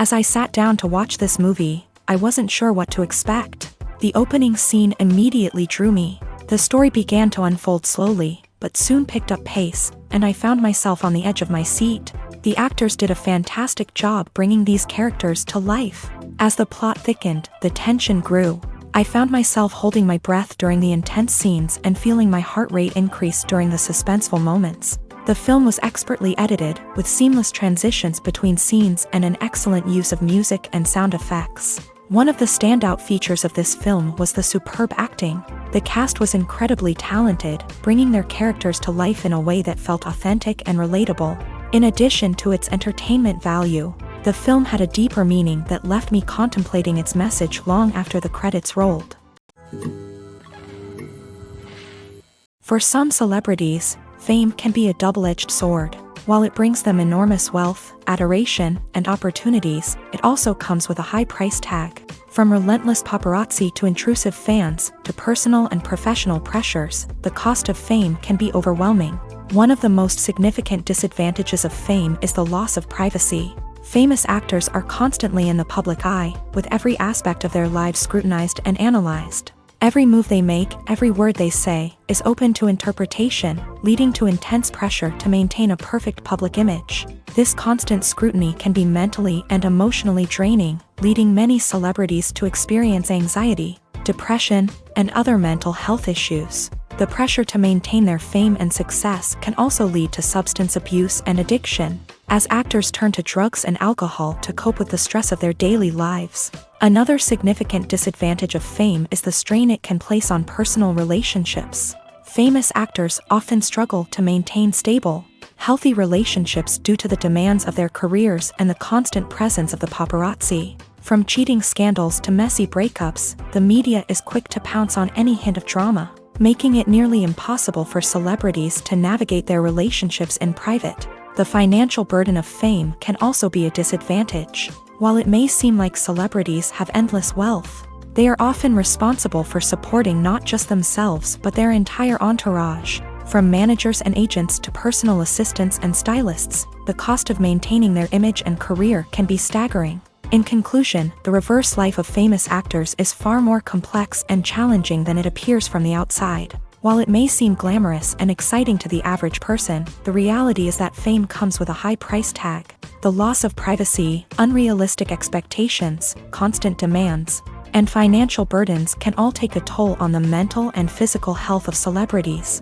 As I sat down to watch this movie, I wasn't sure what to expect. The opening scene immediately drew me. The story began to unfold slowly, but soon picked up pace, and I found myself on the edge of my seat. The actors did a fantastic job bringing these characters to life. As the plot thickened, the tension grew. I found myself holding my breath during the intense scenes and feeling my heart rate increase during the suspenseful moments. The film was expertly edited, with seamless transitions between scenes and an excellent use of music and sound effects. One of the standout features of this film was the superb acting. The cast was incredibly talented, bringing their characters to life in a way that felt authentic and relatable. In addition to its entertainment value, the film had a deeper meaning that left me contemplating its message long after the credits rolled. For some celebrities, fame can be a double-edged sword. While it brings them enormous wealth, adoration, and opportunities, it also comes with a high price tag. From relentless paparazzi to intrusive fans, to personal and professional pressures, the cost of fame can be overwhelming. One of the most significant disadvantages of fame is the loss of privacy. Famous actors are constantly in the public eye, with every aspect of their lives scrutinized and analyzed. Every move they make, every word they say, is open to interpretation, leading to intense pressure to maintain a perfect public image. This constant scrutiny can be mentally and emotionally draining, leading many celebrities to experience anxiety, depression, and other mental health issues. The pressure to maintain their fame and success can also lead to substance abuse and addiction, as actors turn to drugs and alcohol to cope with the stress of their daily lives. Another significant disadvantage of fame is the strain it can place on personal relationships. Famous actors often struggle to maintain stable, healthy relationships due to the demands of their careers and the constant presence of the paparazzi. From cheating scandals to messy breakups, the media is quick to pounce on any hint of drama, making it nearly impossible for celebrities to navigate their relationships in private. The financial burden of fame can also be a disadvantage. While it may seem like celebrities have endless wealth, they are often responsible for supporting not just themselves but their entire entourage. From managers and agents to personal assistants and stylists, the cost of maintaining their image and career can be staggering. In conclusion, the reverse life of famous actors is far more complex and challenging than it appears from the outside. While it may seem glamorous and exciting to the average person, the reality is that fame comes with a high price tag. The loss of privacy, unrealistic expectations, constant demands, and financial burdens can all take a toll on the mental and physical health of celebrities.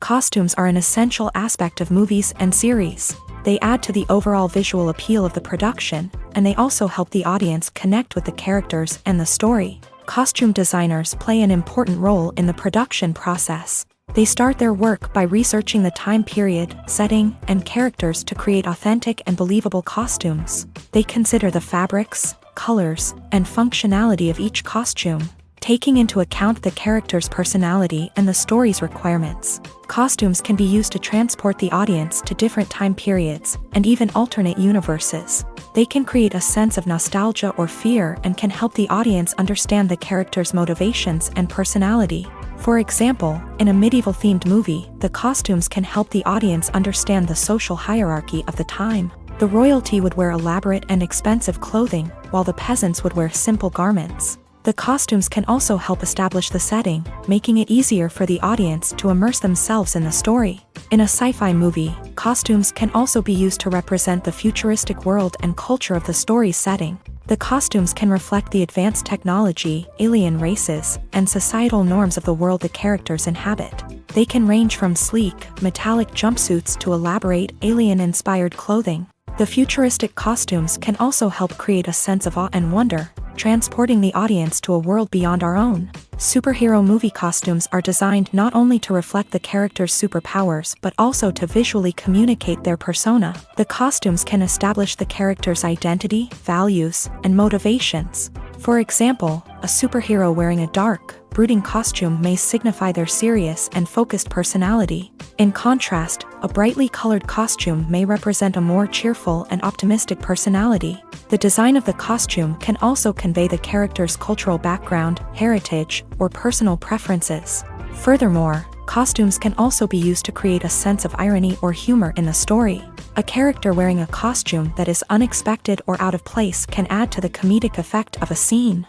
Costumes are an essential aspect of movies and series. They add to the overall visual appeal of the production, and they also help the audience connect with the characters and the story. Costume designers play an important role in the production process. They start their work by researching the time period, setting, and characters to create authentic and believable costumes. They consider the fabrics, colors, and functionality of each costume, taking into account the character's personality and the story's requirements. Costumes can be used to transport the audience to different time periods and even alternate universes. They can create a sense of nostalgia or fear and can help the audience understand the character's motivations and personality. For example, in a medieval-themed movie, the costumes can help the audience understand the social hierarchy of the time. The royalty would wear elaborate and expensive clothing, while the peasants would wear simple garments. The costumes can also help establish the setting, making it easier for the audience to immerse themselves in the story. In a sci-fi movie, costumes can also be used to represent the futuristic world and culture of the story's setting. The costumes can reflect the advanced technology, alien races, and societal norms of the world the characters inhabit. They can range from sleek, metallic jumpsuits to elaborate, alien-inspired clothing. The futuristic costumes can also help create a sense of awe and wonder, transporting the audience to a world beyond our own. Superhero movie costumes are designed not only to reflect the character's superpowers but also to visually communicate their persona. The costumes can establish the character's identity, values, and motivations. For example, a superhero wearing a dark, brooding costume may signify their serious and focused personality. In contrast, a brightly colored costume may represent a more cheerful and optimistic personality. The design of the costume can also convey the character's cultural background, heritage, or personal preferences. Furthermore, costumes can also be used to create a sense of irony or humor in the story. A character wearing a costume that is unexpected or out of place can add to the comedic effect of a scene.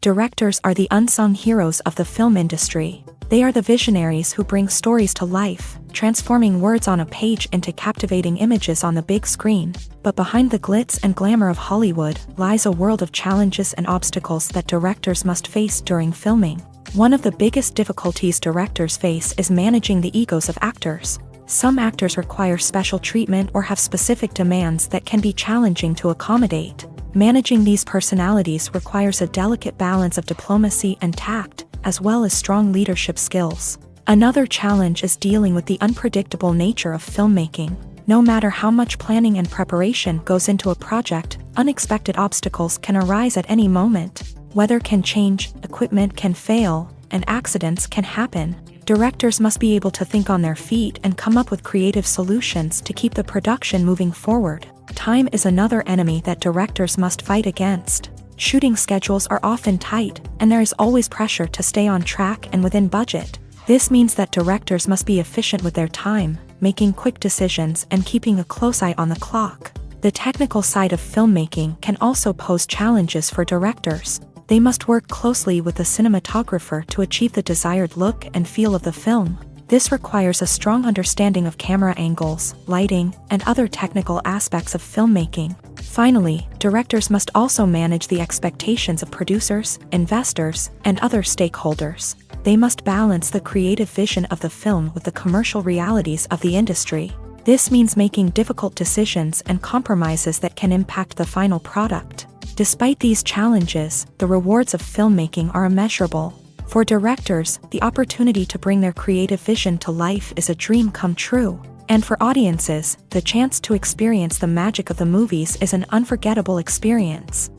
Directors are the unsung heroes of the film industry. They are the visionaries who bring stories to life, transforming words on a page into captivating images on the big screen. But behind the glitz and glamour of Hollywood lies a world of challenges and obstacles that directors must face during filming. One of the biggest difficulties directors face is managing the egos of actors. Some actors require special treatment or have specific demands that can be challenging to accommodate. Managing these personalities requires a delicate balance of diplomacy and tact, as well as strong leadership skills. Another challenge is dealing with the unpredictable nature of filmmaking. No matter how much planning and preparation goes into a project, unexpected obstacles can arise at any moment. Weather can change, equipment can fail, and accidents can happen. Directors must be able to think on their feet and come up with creative solutions to keep the production moving forward. Time is another enemy that directors must fight against. Shooting schedules are often tight, and there is always pressure to stay on track and within budget. This means that directors must be efficient with their time, making quick decisions and keeping a close eye on the clock. The technical side of filmmaking can also pose challenges for directors. They must work closely with the cinematographer to achieve the desired look and feel of the film. This requires a strong understanding of camera angles, lighting, and other technical aspects of filmmaking. Finally, directors must also manage the expectations of producers, investors, and other stakeholders. They must balance the creative vision of the film with the commercial realities of the industry. This means making difficult decisions and compromises that can impact the final product. Despite these challenges, the rewards of filmmaking are immeasurable. For directors, the opportunity to bring their creative vision to life is a dream come true. And for audiences, the chance to experience the magic of the movies is an unforgettable experience.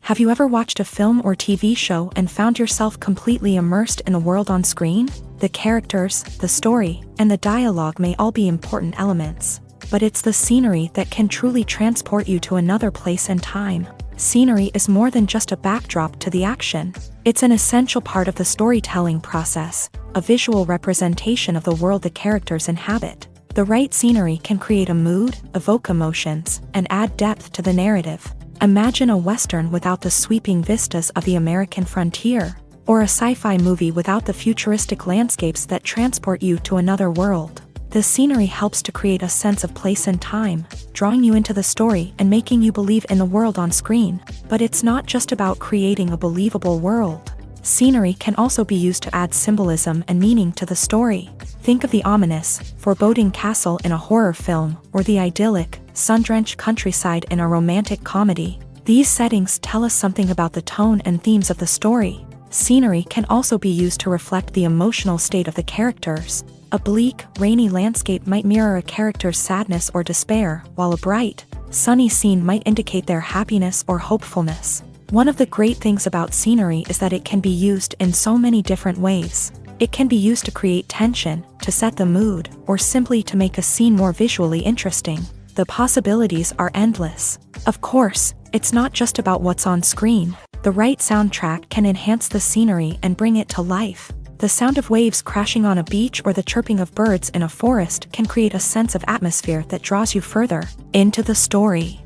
Have you ever watched a film or TV show and found yourself completely immersed in the world on screen? The characters, the story, and the dialogue may all be important elements. But it's the scenery that can truly transport you to another place and time. Scenery is more than just a backdrop to the action. It's an essential part of the storytelling process, a visual representation of the world the characters inhabit. The right scenery can create a mood, evoke emotions, and add depth to the narrative. Imagine a Western without the sweeping vistas of the American frontier, or a sci-fi movie without the futuristic landscapes that transport you to another world. The scenery helps to create a sense of place and time, drawing you into the story and making you believe in the world on screen. But it's not just about creating a believable world. Scenery can also be used to add symbolism and meaning to the story. Think of the ominous, foreboding castle in a horror film, or the idyllic, sun-drenched countryside in a romantic comedy. These settings tell us something about the tone and themes of the story. Scenery can also be used to reflect the emotional state of the characters. A bleak, rainy landscape might mirror a character's sadness or despair, while a bright, sunny scene might indicate their happiness or hopefulness. One of the great things about scenery is that it can be used in so many different ways. It can be used to create tension, to set the mood, or simply to make a scene more visually interesting. The possibilities are endless. Of course, it's not just about what's on screen. The right soundtrack can enhance the scenery and bring it to life. The sound of waves crashing on a beach or the chirping of birds in a forest can create a sense of atmosphere that draws you further into the story.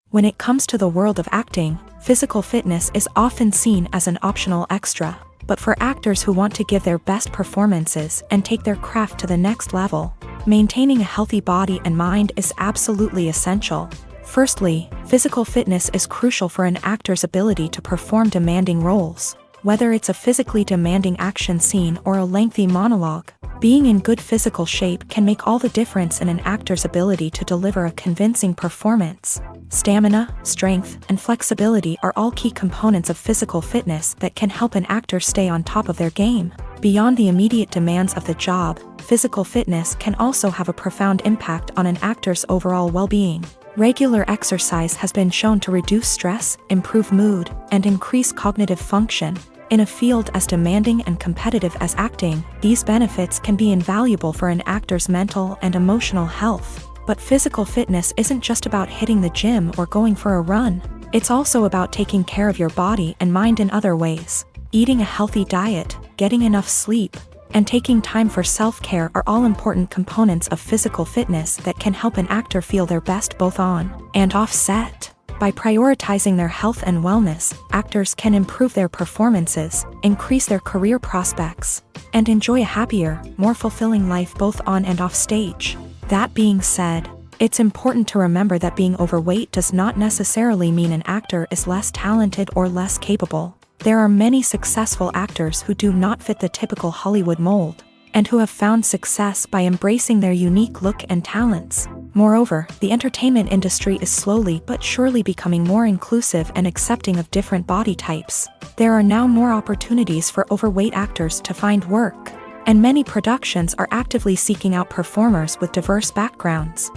When it comes to the world of acting, physical fitness is often seen as an optional extra. But for actors who want to give their best performances and take their craft to the next level, maintaining a healthy body and mind is absolutely essential. Firstly, physical fitness is crucial for an actor's ability to perform demanding roles. Whether it's a physically demanding action scene or a lengthy monologue, being in good physical shape can make all the difference in an actor's ability to deliver a convincing performance. Stamina, strength, and flexibility are all key components of physical fitness that can help an actor stay on top of their game. Beyond the immediate demands of the job, physical fitness can also have a profound impact on an actor's overall well-being. Regular exercise has been shown to reduce stress, improve mood, and increase cognitive function. In a field as demanding and competitive as acting, these benefits can be invaluable for an actor's mental and emotional health. But physical fitness isn't just about hitting the gym or going for a run. It's also about taking care of your body and mind in other ways. Eating a healthy diet, getting enough sleep, and taking time for self-care are all important components of physical fitness that can help an actor feel their best both on and off set. By prioritizing their health and wellness, actors can improve their performances, increase their career prospects, and enjoy a happier, more fulfilling life both on and off stage. That being said, it's important to remember that being overweight does not necessarily mean an actor is less talented or less capable. There are many successful actors who do not fit the typical Hollywood mold, and who have found success by embracing their unique look and talents. Moreover, the entertainment industry is slowly but surely becoming more inclusive and accepting of different body types. There are now more opportunities for overweight actors to find work, and many productions are actively seeking out performers with diverse backgrounds.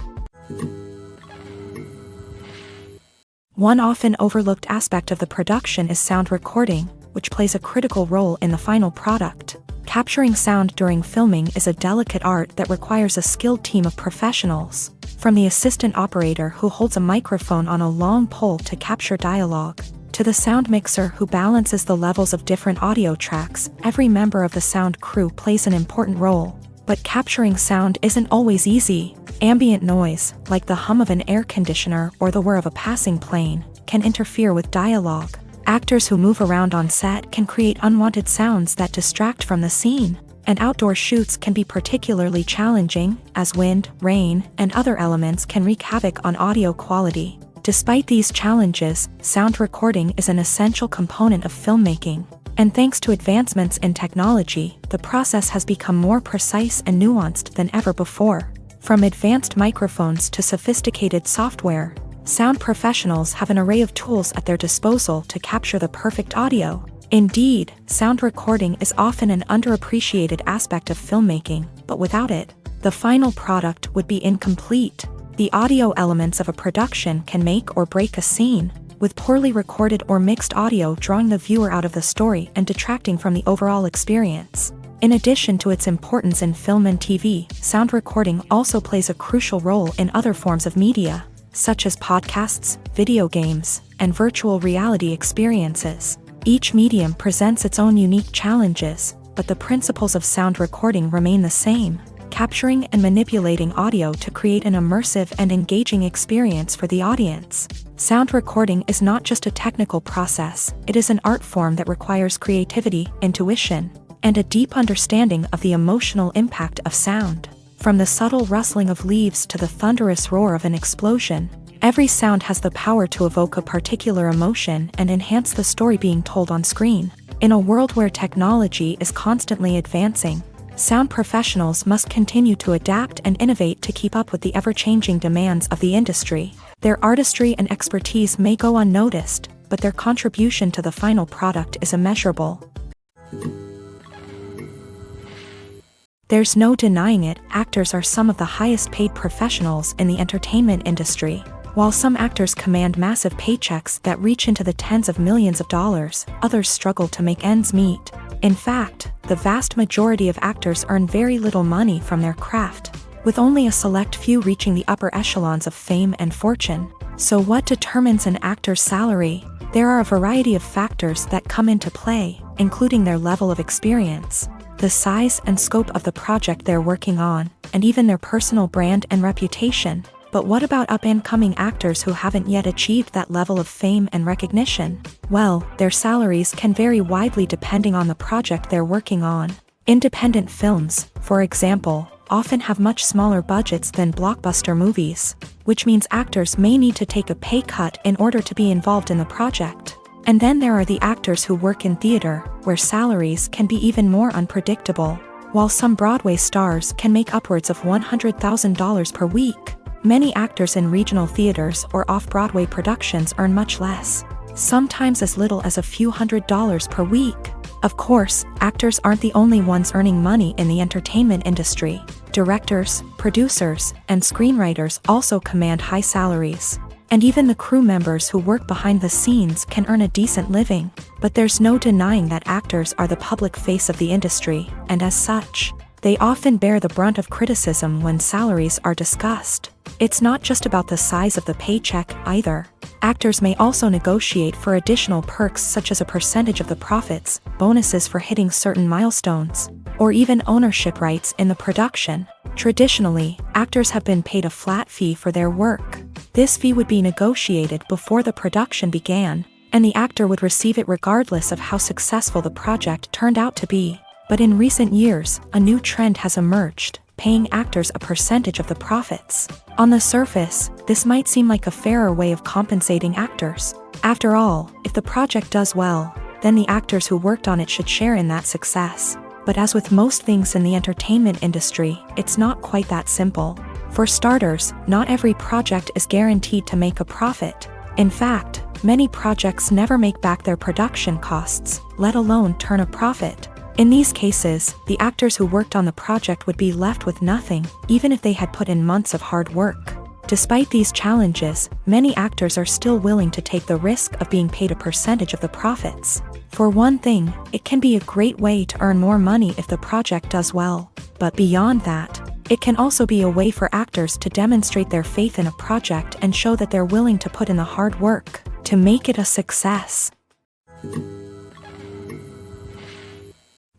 One often overlooked aspect of the production is sound recording, which plays a critical role in the final product. Capturing sound during filming is a delicate art that requires a skilled team of professionals. From the assistant operator who holds a microphone on a long pole to capture dialogue, to the sound mixer who balances the levels of different audio tracks, every member of the sound crew plays an important role. But capturing sound isn't always easy. Ambient noise, like the hum of an air conditioner or the whir of a passing plane, can interfere with dialogue. Actors who move around on set can create unwanted sounds that distract from the scene, and outdoor shoots can be particularly challenging, as wind, rain, and other elements can wreak havoc on audio quality. Despite these challenges, sound recording is an essential component of filmmaking, and thanks to advancements in technology, the process has become more precise and nuanced than ever before. From advanced microphones to sophisticated software, sound professionals have an array of tools at their disposal to capture the perfect audio. Indeed, sound recording is often an underappreciated aspect of filmmaking, but without it, the final product would be incomplete. The audio elements of a production can make or break a scene, with poorly recorded or mixed audio drawing the viewer out of the story and detracting from the overall experience. In addition to its importance in film and TV, sound recording also plays a crucial role in other forms of media, such as podcasts, video games, and virtual reality experiences. Each medium presents its own unique challenges, but the principles of sound recording remain the same, capturing and manipulating audio to create an immersive and engaging experience for the audience. Sound recording is not just a technical process, it is an art form that requires creativity, intuition, and a deep understanding of the emotional impact of sound. From the subtle rustling of leaves to the thunderous roar of an explosion, every sound has the power to evoke a particular emotion and enhance the story being told on screen. In a world where technology is constantly advancing, sound professionals must continue to adapt and innovate to keep up with the ever-changing demands of the industry. Their artistry and expertise may go unnoticed, but their contribution to the final product is immeasurable. There's no denying it, actors are some of the highest paid professionals in the entertainment industry. While some actors command massive paychecks that reach into the tens of millions of dollars, others struggle to make ends meet. In fact, the vast majority of actors earn very little money from their craft, with only a select few reaching the upper echelons of fame and fortune. So what determines an actor's salary? There are a variety of factors that come into play, including their level of experience, the size and scope of the project they're working on, and even their personal brand and reputation. But what about up-and-coming actors who haven't yet achieved that level of fame and recognition? Well, their salaries can vary widely depending on the project they're working on. Independent films, for example, often have much smaller budgets than blockbuster movies, which means actors may need to take a pay cut in order to be involved in the project. And then there are the actors who work in theater, where salaries can be even more unpredictable. While some Broadway stars can make upwards of $100,000 per week, many actors in regional theaters or off-Broadway productions earn much less, sometimes as little as a few $100s per week. Of course, actors aren't the only ones earning money in the entertainment industry. Directors, producers, and screenwriters also command high salaries. And even the crew members who work behind the scenes can earn a decent living. But there's no denying that actors are the public face of the industry, and as such, They often bear the brunt of criticism when salaries are discussed. It's not just about the size of the paycheck either. Actors may also negotiate for additional perks such as a percentage of the profits, bonuses for hitting certain milestones, or even ownership rights in the production. Traditionally, actors have been paid a flat fee for their work. This fee would be negotiated before the production began, and the actor would receive it regardless of how successful the project turned out to be. But in recent years, a new trend has emerged, paying actors a percentage of the profits. On the surface, this might seem like a fairer way of compensating actors. After all, if the project does well, then the actors who worked on it should share in that success. But as with most things in the entertainment industry, it's not quite that simple. For starters, not every project is guaranteed to make a profit. In fact, many projects never make back their production costs, let alone turn a profit. In these cases, the actors who worked on the project would be left with nothing, even if they had put in months of hard work. Despite these challenges, many actors are still willing to take the risk of being paid a percentage of the profits. For one thing, it can be a great way to earn more money if the project does well. But beyond that, it can also be a way for actors to demonstrate their faith in a project and show that they're willing to put in the hard work to make it a success.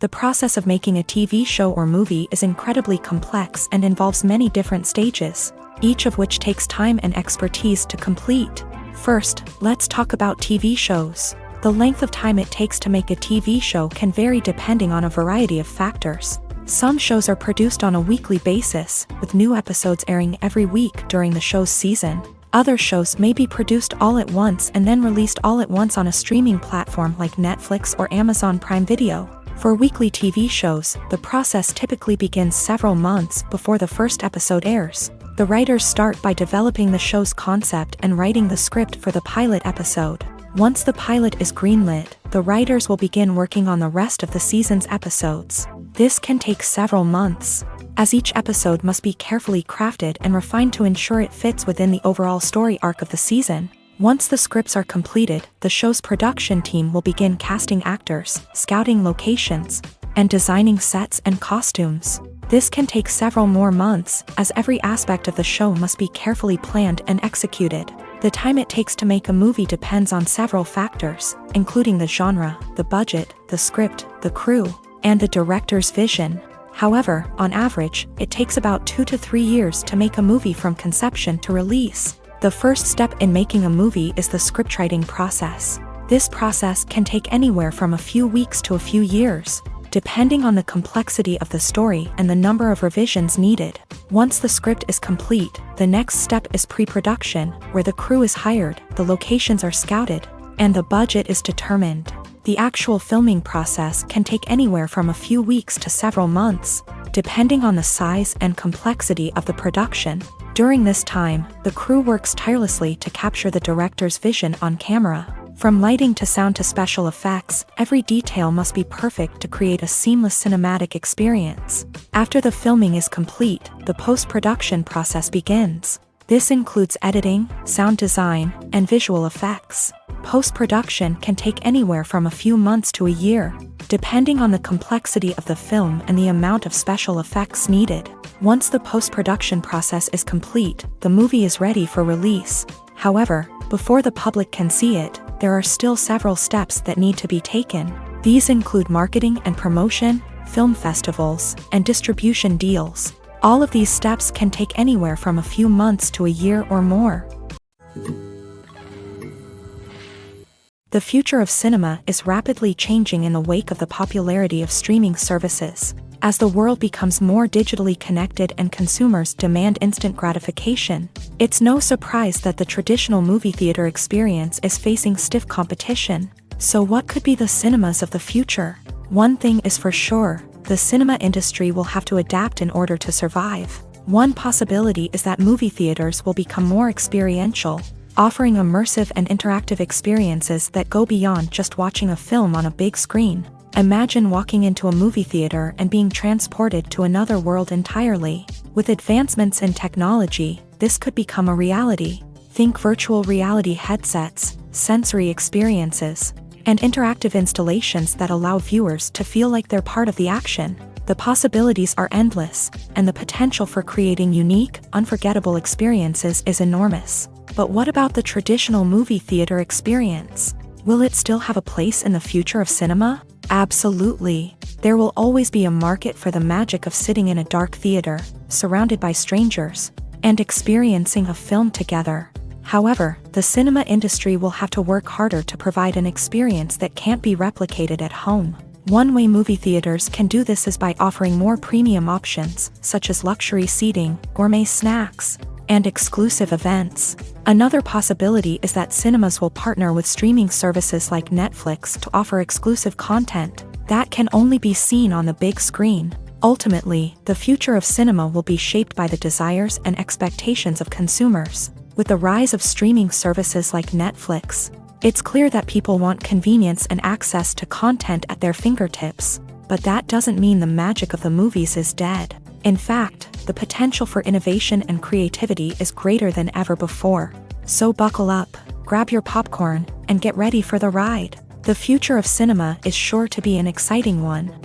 The process of making a TV show or movie is incredibly complex and involves many different stages, each of which takes time and expertise to complete. First, let's talk about TV shows. The length of time it takes to make a TV show can vary depending on a variety of factors. Some shows are produced on a weekly basis, with new episodes airing every week during the show's season. Other shows may be produced all at once and then released all at once on a streaming platform like Netflix or Amazon Prime Video. For weekly TV shows, the process typically begins several months before the first episode airs. The writers start by developing the show's concept and writing the script for the pilot episode. Once the pilot is greenlit, the writers will begin working on the rest of the season's episodes. This can take several months, as each episode must be carefully crafted and refined to ensure it fits within the overall story arc of the season. Once the scripts are completed, the show's production team will begin casting actors, scouting locations, and designing sets and costumes. This can take several more months, as every aspect of the show must be carefully planned and executed. The time it takes to make a movie depends on several factors, including the genre, the budget, the script, the crew, and the director's vision. However, on average, it takes about 2 to 3 years to make a movie from conception to release. The first step in making a movie is the scriptwriting process. This process can take anywhere from a few weeks to a few years, depending on the complexity of the story and the number of revisions needed. Once the script is complete, the next step is pre-production, where the crew is hired, the locations are scouted, and the budget is determined. The actual filming process can take anywhere from a few weeks to several months, depending on the size and complexity of the production. During this time, the crew works tirelessly to capture the director's vision on camera. From lighting to sound to special effects, every detail must be perfect to create a seamless cinematic experience. After the filming is complete, the post-production process begins. This includes editing, sound design, and visual effects. Post-production can take anywhere from a few months to a year, depending on the complexity of the film and the amount of special effects needed. Once the post-production process is complete, the movie is ready for release. However, before the public can see it, there are still several steps that need to be taken. These include marketing and promotion, film festivals, and distribution deals. All of these steps can take anywhere from a few months to a year or more. The future of cinema is rapidly changing in the wake of the popularity of streaming services. As the world becomes more digitally connected and consumers demand instant gratification, it's no surprise that the traditional movie theater experience is facing stiff competition. So what could be the cinemas of the future? One thing is for sure, the cinema industry will have to adapt in order to survive. One possibility is that movie theaters will become more experiential, offering immersive and interactive experiences that go beyond just watching a film on a big screen. Imagine walking into a movie theater and being transported to another world entirely. With advancements in technology, this could become a reality. Think virtual reality headsets, sensory experiences, and interactive installations that allow viewers to feel like they're part of the action. The possibilities are endless, and the potential for creating unique, unforgettable experiences is enormous. But what about the traditional movie theater experience? Will it still have a place in the future of cinema? Absolutely. There will always be a market for the magic of sitting in a dark theater, surrounded by strangers, and experiencing a film together. However, the cinema industry will have to work harder to provide an experience that can't be replicated at home. One way movie theaters can do this is by offering more premium options, such as luxury seating, gourmet snacks, and exclusive events. Another possibility is that cinemas will partner with streaming services like Netflix to offer exclusive content that can only be seen on the big screen. Ultimately, the future of cinema will be shaped by the desires and expectations of consumers. With the rise of streaming services like Netflix, it's clear that people want convenience and access to content at their fingertips. But that doesn't mean the magic of the movies is dead. In fact, the potential for innovation and creativity is greater than ever before. So buckle up, grab your popcorn, and get ready for the ride. The future of cinema is sure to be an exciting one.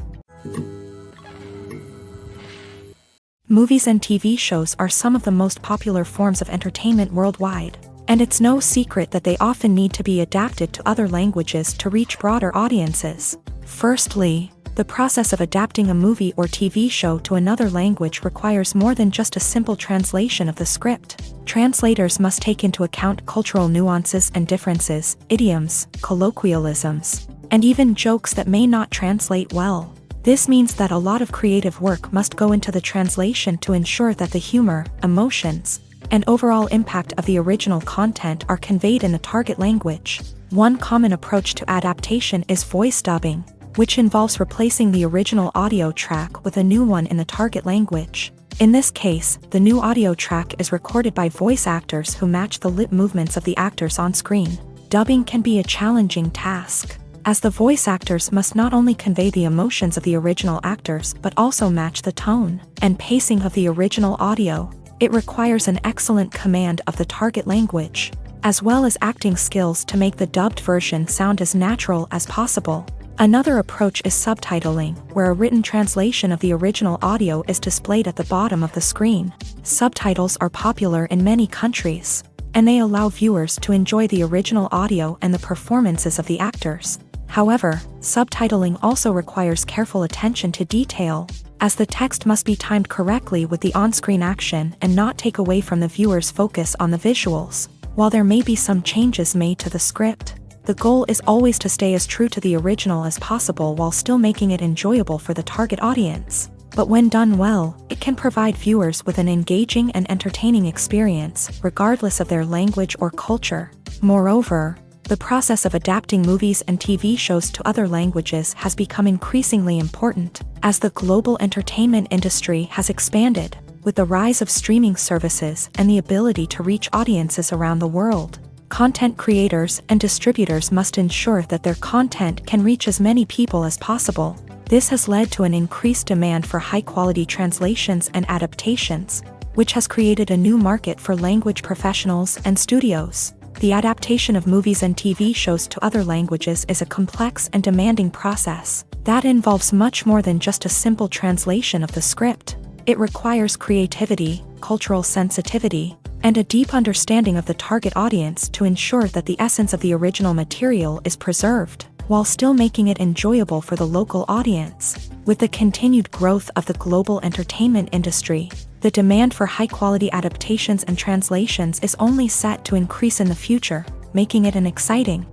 Movies and TV shows are some of the most popular forms of entertainment worldwide, and it's no secret that they often need to be adapted to other languages to reach broader audiences. Firstly, the process of adapting a movie or TV show to another language requires more than just a simple translation of the script. Translators must take into account cultural nuances and differences, idioms, colloquialisms, and even jokes that may not translate well. This means that a lot of creative work must go into the translation to ensure that the humor, emotions, and overall impact of the original content are conveyed in the target language. One common approach to adaptation is voice dubbing, which involves replacing the original audio track with a new one in the target language. In this case, the new audio track is recorded by voice actors who match the lip movements of the actors on screen. Dubbing can be a challenging task, as the voice actors must not only convey the emotions of the original actors but also match the tone and pacing of the original audio. It requires an excellent command of the target language, as well as acting skills to make the dubbed version sound as natural as possible. Another approach is subtitling, where a written translation of the original audio is displayed at the bottom of the screen. Subtitles are popular in many countries, and they allow viewers to enjoy the original audio and the performances of the actors. However, subtitling also requires careful attention to detail, as the text must be timed correctly with the on-screen action and not take away from the viewer's focus on the visuals. While there may be some changes made to the script, the goal is always to stay as true to the original as possible while still making it enjoyable for the target audience. But when done well, it can provide viewers with an engaging and entertaining experience, regardless of their language or culture. Moreover, the process of adapting movies and TV shows to other languages has become increasingly important, as the global entertainment industry has expanded, with the rise of streaming services and the ability to reach audiences around the world. Content creators and distributors must ensure that their content can reach as many people as possible. This has led to an increased demand for high-quality translations and adaptations, which has created a new market for language professionals and studios. The adaptation of movies and TV shows to other languages is a complex and demanding process that involves much more than just a simple translation of the script. It requires creativity, cultural sensitivity, and a deep understanding of the target audience to ensure that the essence of the original material is preserved, while still making it enjoyable for the local audience. With the continued growth of the global entertainment industry, the demand for high-quality adaptations and translations is only set to increase in the future, making it an exciting.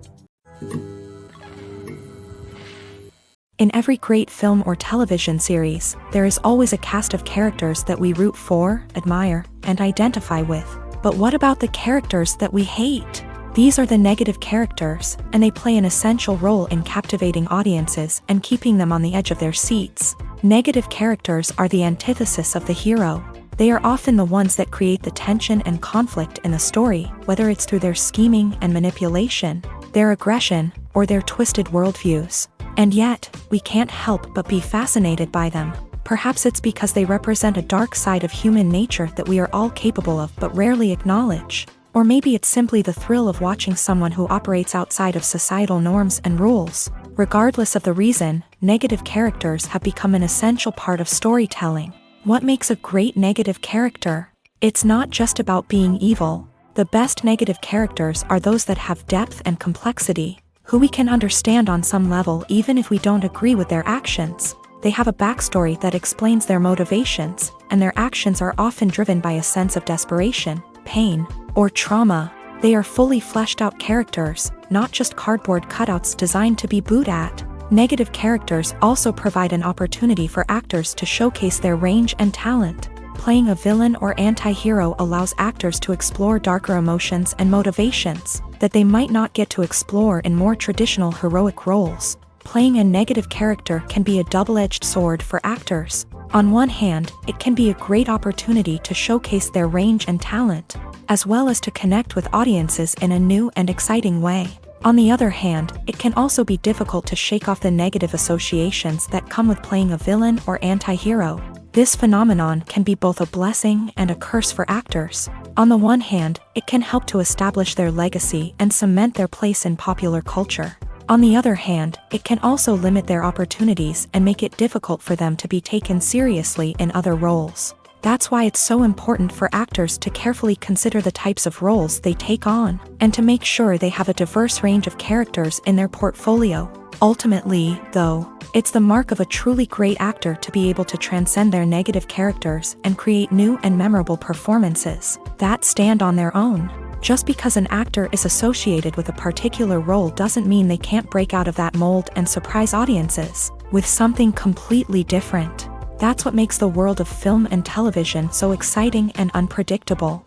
In every great film or television series, there is always a cast of characters that we root for, admire, and identify with. But what about the characters that we hate? These are the negative characters, and they play an essential role in captivating audiences and keeping them on the edge of their seats. Negative characters are the antithesis of the hero. They are often the ones that create the tension and conflict in the story, whether it's through their scheming and manipulation, their aggression, or their twisted worldviews. And yet, we can't help but be fascinated by them. Perhaps it's because they represent a dark side of human nature that we are all capable of but rarely acknowledge. Or maybe it's simply the thrill of watching someone who operates outside of societal norms and rules. Regardless of the reason, negative characters have become an essential part of storytelling. What makes a great negative character? It's not just about being evil. The best negative characters are those that have depth and complexity, who we can understand on some level even if we don't agree with their actions. They have a backstory that explains their motivations, and their actions are often driven by a sense of desperation, pain, or trauma. They are fully fleshed out characters, not just cardboard cutouts designed to be booed at. Negative characters also provide an opportunity for actors to showcase their range and talent. Playing a villain or anti-hero allows actors to explore darker emotions and motivations that they might not get to explore in more traditional heroic roles. Playing a negative character can be a double-edged sword for actors. On one hand, it can be a great opportunity to showcase their range and talent, as well as to connect with audiences in a new and exciting way. On the other hand, it can also be difficult to shake off the negative associations that come with playing a villain or anti-hero. This phenomenon can be both a blessing and a curse for actors. On the one hand, it can help to establish their legacy and cement their place in popular culture. On the other hand, it can also limit their opportunities and make it difficult for them to be taken seriously in other roles. That's why it's so important for actors to carefully consider the types of roles they take on, and to make sure they have a diverse range of characters in their portfolio. Ultimately, though, it's the mark of a truly great actor to be able to transcend their negative characters and create new and memorable performances that stand on their own. Just because an actor is associated with a particular role doesn't mean they can't break out of that mold and surprise audiences with something completely different. That's what makes the world of film and television so exciting and unpredictable.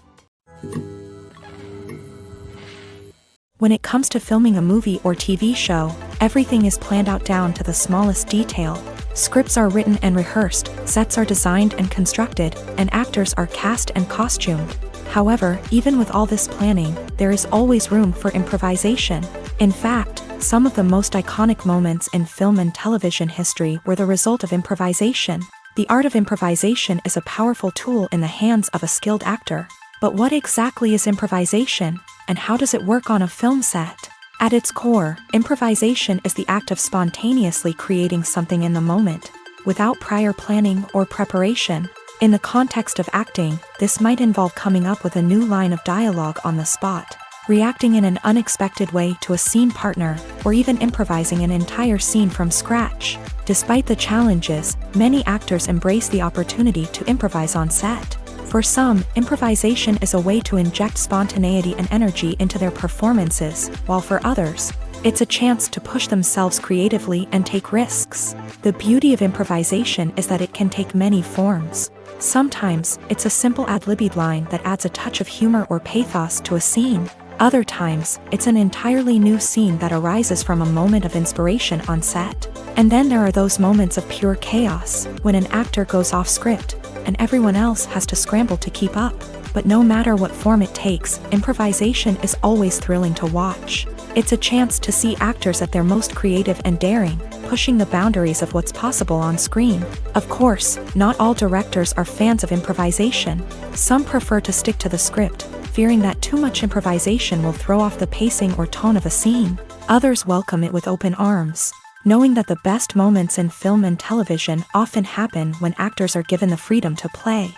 When it comes to filming a movie or TV show, everything is planned out down to the smallest detail. Scripts are written and rehearsed, sets are designed and constructed, and actors are cast and costumed. However, even with all this planning, there is always room for improvisation. In fact, some of the most iconic moments in film and television history were the result of improvisation. The art of improvisation is a powerful tool in the hands of a skilled actor. But what exactly is improvisation, and how does it work on a film set? At its core, improvisation is the act of spontaneously creating something in the moment, without prior planning or preparation. In the context of acting, this might involve coming up with a new line of dialogue on the spot, reacting in an unexpected way to a scene partner, or even improvising an entire scene from scratch. Despite the challenges, many actors embrace the opportunity to improvise on set. For some, improvisation is a way to inject spontaneity and energy into their performances, while for others, it's a chance to push themselves creatively and take risks. The beauty of improvisation is that it can take many forms. Sometimes, it's a simple ad-libbed line that adds a touch of humor or pathos to a scene. Other times, it's an entirely new scene that arises from a moment of inspiration on set. And then there are those moments of pure chaos, when an actor goes off script, and everyone else has to scramble to keep up. But no matter what form it takes, improvisation is always thrilling to watch. It's a chance to see actors at their most creative and daring, pushing the boundaries of what's possible on screen. Of course, not all directors are fans of improvisation. Some prefer to stick to the script, fearing that too much improvisation will throw off the pacing or tone of a scene. Others welcome it with open arms, knowing that the best moments in film and television often happen when actors are given the freedom to play.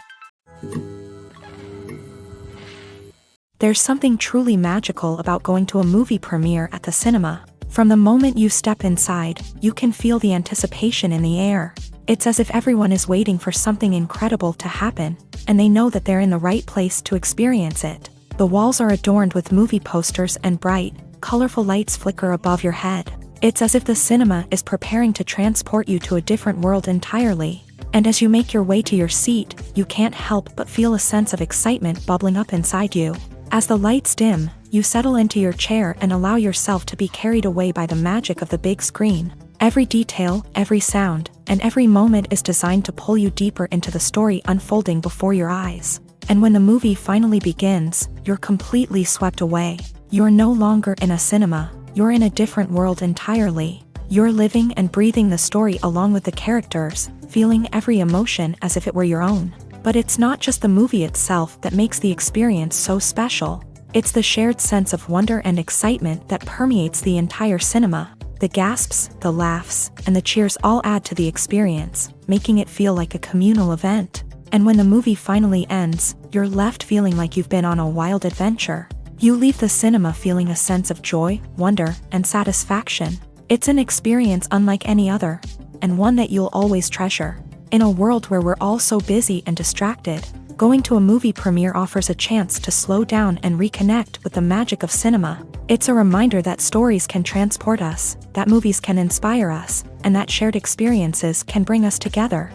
There's something truly magical about going to a movie premiere at the cinema. From the moment you step inside, you can feel the anticipation in the air. It's as if everyone is waiting for something incredible to happen, and they know that they're in the right place to experience it. The walls are adorned with movie posters and bright, colorful lights flicker above your head. It's as if the cinema is preparing to transport you to a different world entirely. And as you make your way to your seat, you can't help but feel a sense of excitement bubbling up inside you. As the lights dim, you settle into your chair and allow yourself to be carried away by the magic of the big screen. Every detail, every sound, and every moment is designed to pull you deeper into the story unfolding before your eyes. And when the movie finally begins, you're completely swept away. You're no longer in a cinema, you're in a different world entirely. You're living and breathing the story along with the characters, feeling every emotion as if it were your own. But it's not just the movie itself that makes the experience so special. It's the shared sense of wonder and excitement that permeates the entire cinema. The gasps, the laughs, and the cheers all add to the experience, making it feel like a communal event. And when the movie finally ends, you're left feeling like you've been on a wild adventure. You leave the cinema feeling a sense of joy, wonder, and satisfaction. It's an experience unlike any other, and one that you'll always treasure. In a world where we're all so busy and distracted, going to a movie premiere offers a chance to slow down and reconnect with the magic of cinema. It's a reminder that stories can transport us, that movies can inspire us, and that shared experiences can bring us together.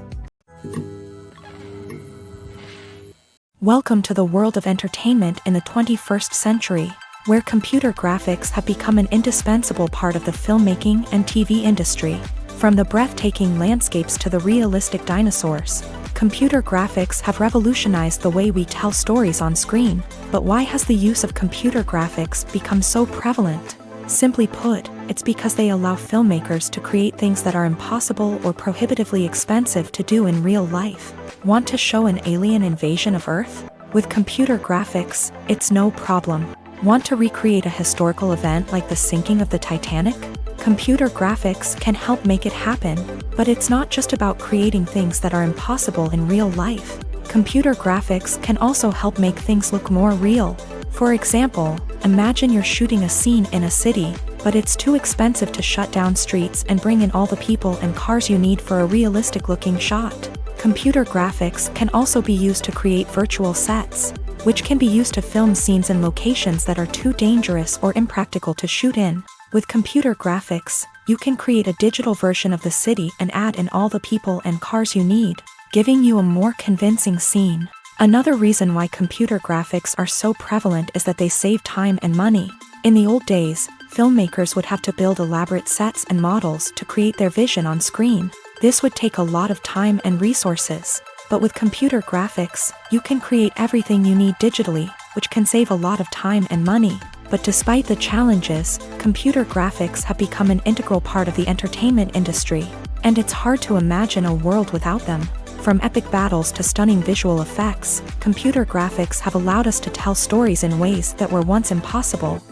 Welcome to the world of entertainment in the 21st century, where computer graphics have become an indispensable part of the filmmaking and TV industry. From the breathtaking landscapes to the realistic dinosaurs, computer graphics have revolutionized the way we tell stories on screen. But why has the use of computer graphics become so prevalent? Simply put, it's because they allow filmmakers to create things that are impossible or prohibitively expensive to do in real life. Want to show an alien invasion of Earth? With computer graphics, it's no problem. Want to recreate a historical event like the sinking of the Titanic? Computer graphics can help make it happen, but it's not just about creating things that are impossible in real life. Computer graphics can also help make things look more real. For example, imagine you're shooting a scene in a city, but it's too expensive to shut down streets and bring in all the people and cars you need for a realistic-looking shot. Computer graphics can also be used to create virtual sets, which can be used to film scenes in locations that are too dangerous or impractical to shoot in. With computer graphics, you can create a digital version of the city and add in all the people and cars you need, giving you a more convincing scene. Another reason why computer graphics are so prevalent is that they save time and money. In the old days, filmmakers would have to build elaborate sets and models to create their vision on screen. This would take a lot of time and resources. But with computer graphics, you can create everything you need digitally, which can save a lot of time and money. But despite the challenges, computer graphics have become an integral part of the entertainment industry, and it's hard to imagine a world without them. From epic battles to stunning visual effects, computer graphics have allowed us to tell stories in ways that were once impossible.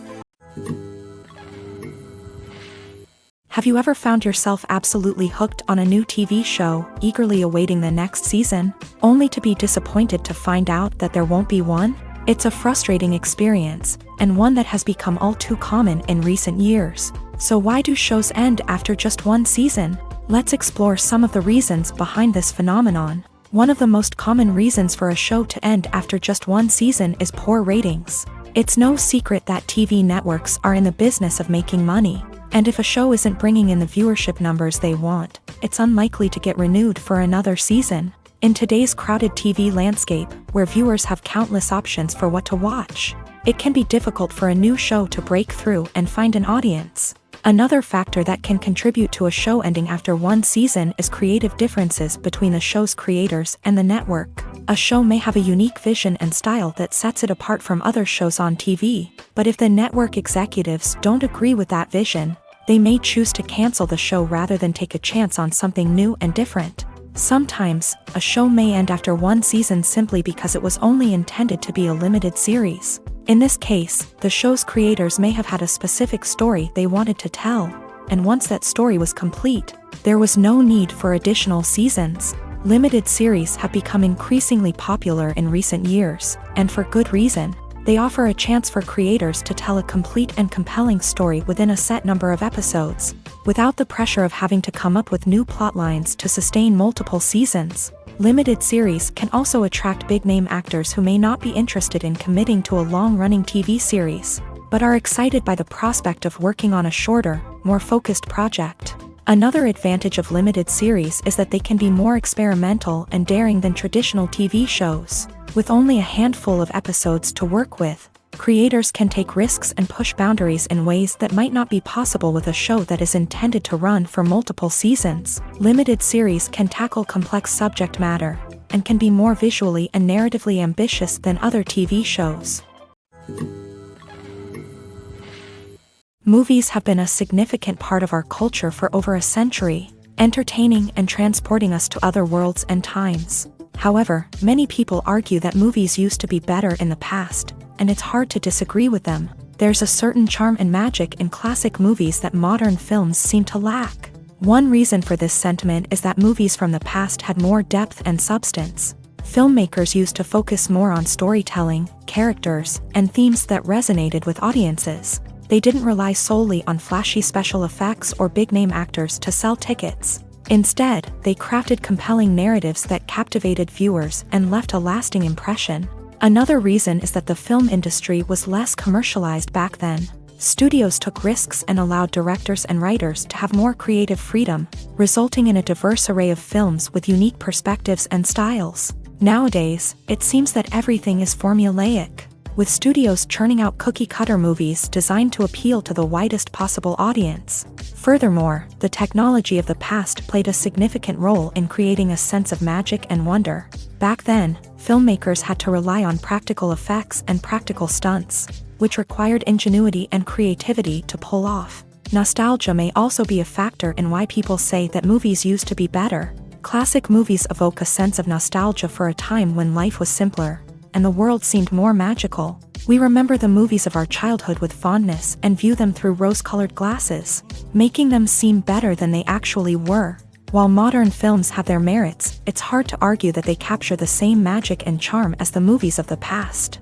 Have you ever found yourself absolutely hooked on a new TV show, eagerly awaiting the next season, only to be disappointed to find out that there won't be one? It's a frustrating experience, and one that has become all too common in recent years. So why do shows end after just one season? Let's explore some of the reasons behind this phenomenon. One of the most common reasons for a show to end after just one season is poor ratings. It's no secret that TV networks are in the business of making money, and if a show isn't bringing in the viewership numbers they want, it's unlikely to get renewed for another season. In today's crowded TV landscape, where viewers have countless options for what to watch, it can be difficult for a new show to break through and find an audience. Another factor that can contribute to a show ending after one season is creative differences between the show's creators and the network. A show may have a unique vision and style that sets it apart from other shows on TV, but if the network executives don't agree with that vision, they may choose to cancel the show rather than take a chance on something new and different. Sometimes, a show may end after one season simply because it was only intended to be a limited series. In this case, the show's creators may have had a specific story they wanted to tell, and once that story was complete, there was no need for additional seasons. Limited series have become increasingly popular in recent years, and for good reason. They offer a chance for creators to tell a complete and compelling story within a set number of episodes, without the pressure of having to come up with new plotlines to sustain multiple seasons. Limited series can also attract big-name actors who may not be interested in committing to a long-running TV series, but are excited by the prospect of working on a shorter, more focused project. Another advantage of limited series is that they can be more experimental and daring than traditional TV shows. With only a handful of episodes to work with, creators can take risks and push boundaries in ways that might not be possible with a show that is intended to run for multiple seasons. Limited series can tackle complex subject matter, and can be more visually and narratively ambitious than other TV shows. Movies have been a significant part of our culture for over a century, entertaining and transporting us to other worlds and times. However, many people argue that movies used to be better in the past, and it's hard to disagree with them. There's a certain charm and magic in classic movies that modern films seem to lack. One reason for this sentiment is that movies from the past had more depth and substance. Filmmakers used to focus more on storytelling, characters, and themes that resonated with audiences. They didn't rely solely on flashy special effects or big-name actors to sell tickets. Instead, they crafted compelling narratives that captivated viewers and left a lasting impression. Another reason is that the film industry was less commercialized back then. Studios took risks and allowed directors and writers to have more creative freedom, resulting in a diverse array of films with unique perspectives and styles. Nowadays, it seems that everything is formulaic, with studios churning out cookie-cutter movies designed to appeal to the widest possible audience. Furthermore, the technology of the past played a significant role in creating a sense of magic and wonder. Back then, filmmakers had to rely on practical effects and practical stunts, which required ingenuity and creativity to pull off. Nostalgia may also be a factor in why people say that movies used to be better. Classic movies evoke a sense of nostalgia for a time when life was simpler, and the world seemed more magical. We remember the movies of our childhood with fondness and view them through rose-colored glasses, making them seem better than they actually were. While modern films have their merits, it's hard to argue that they capture the same magic and charm as the movies of the past.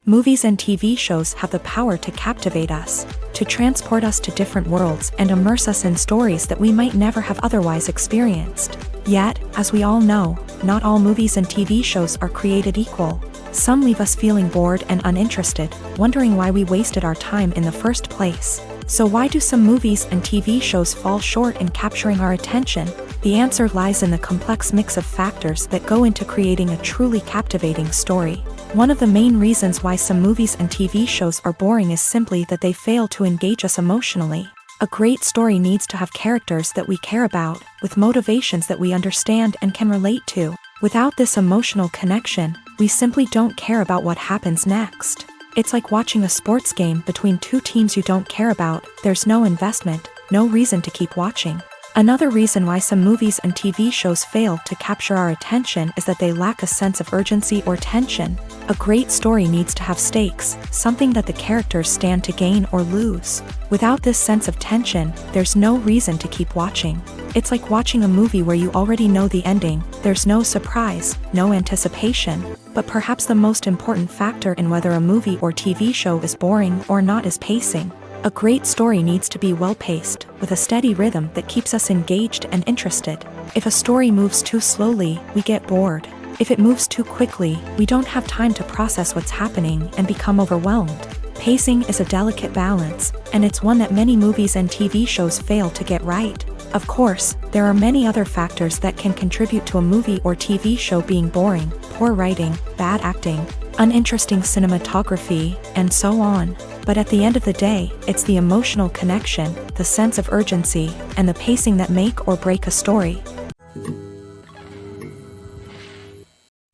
Movies and TV shows have the power to captivate us, to transport us to different worlds and immerse us in stories that we might never have otherwise experienced. Yet, as we all know, not all movies and TV shows are created equal. Some leave us feeling bored and uninterested, wondering why we wasted our time in the first place. So why do some movies and TV shows fall short in capturing our attention? The answer lies in the complex mix of factors that go into creating a truly captivating story. One of the main reasons why some movies and TV shows are boring is simply that they fail to engage us emotionally. A great story needs to have characters that we care about, with motivations that we understand and can relate to. Without this emotional connection, we simply don't care about what happens next. It's like watching a sports game between two teams you don't care about. There's no investment, no reason to keep watching. Another reason why some movies and TV shows fail to capture our attention is that they lack a sense of urgency or tension. A great story needs to have stakes, something that the characters stand to gain or lose. Without this sense of tension, there's no reason to keep watching. It's like watching a movie where you already know the ending. There's no surprise, no anticipation. But perhaps the most important factor in whether a movie or TV show is boring or not is pacing. A great story needs to be well-paced, with a steady rhythm that keeps us engaged and interested. If a story moves too slowly, we get bored. If it moves too quickly, we don't have time to process what's happening and become overwhelmed. Pacing is a delicate balance, and it's one that many movies and TV shows fail to get right. Of course, there are many other factors that can contribute to a movie or TV show being boring: poor writing, bad acting, uninteresting cinematography, and so on. But at the end of the day, it's the emotional connection, the sense of urgency, and the pacing that make or break a story.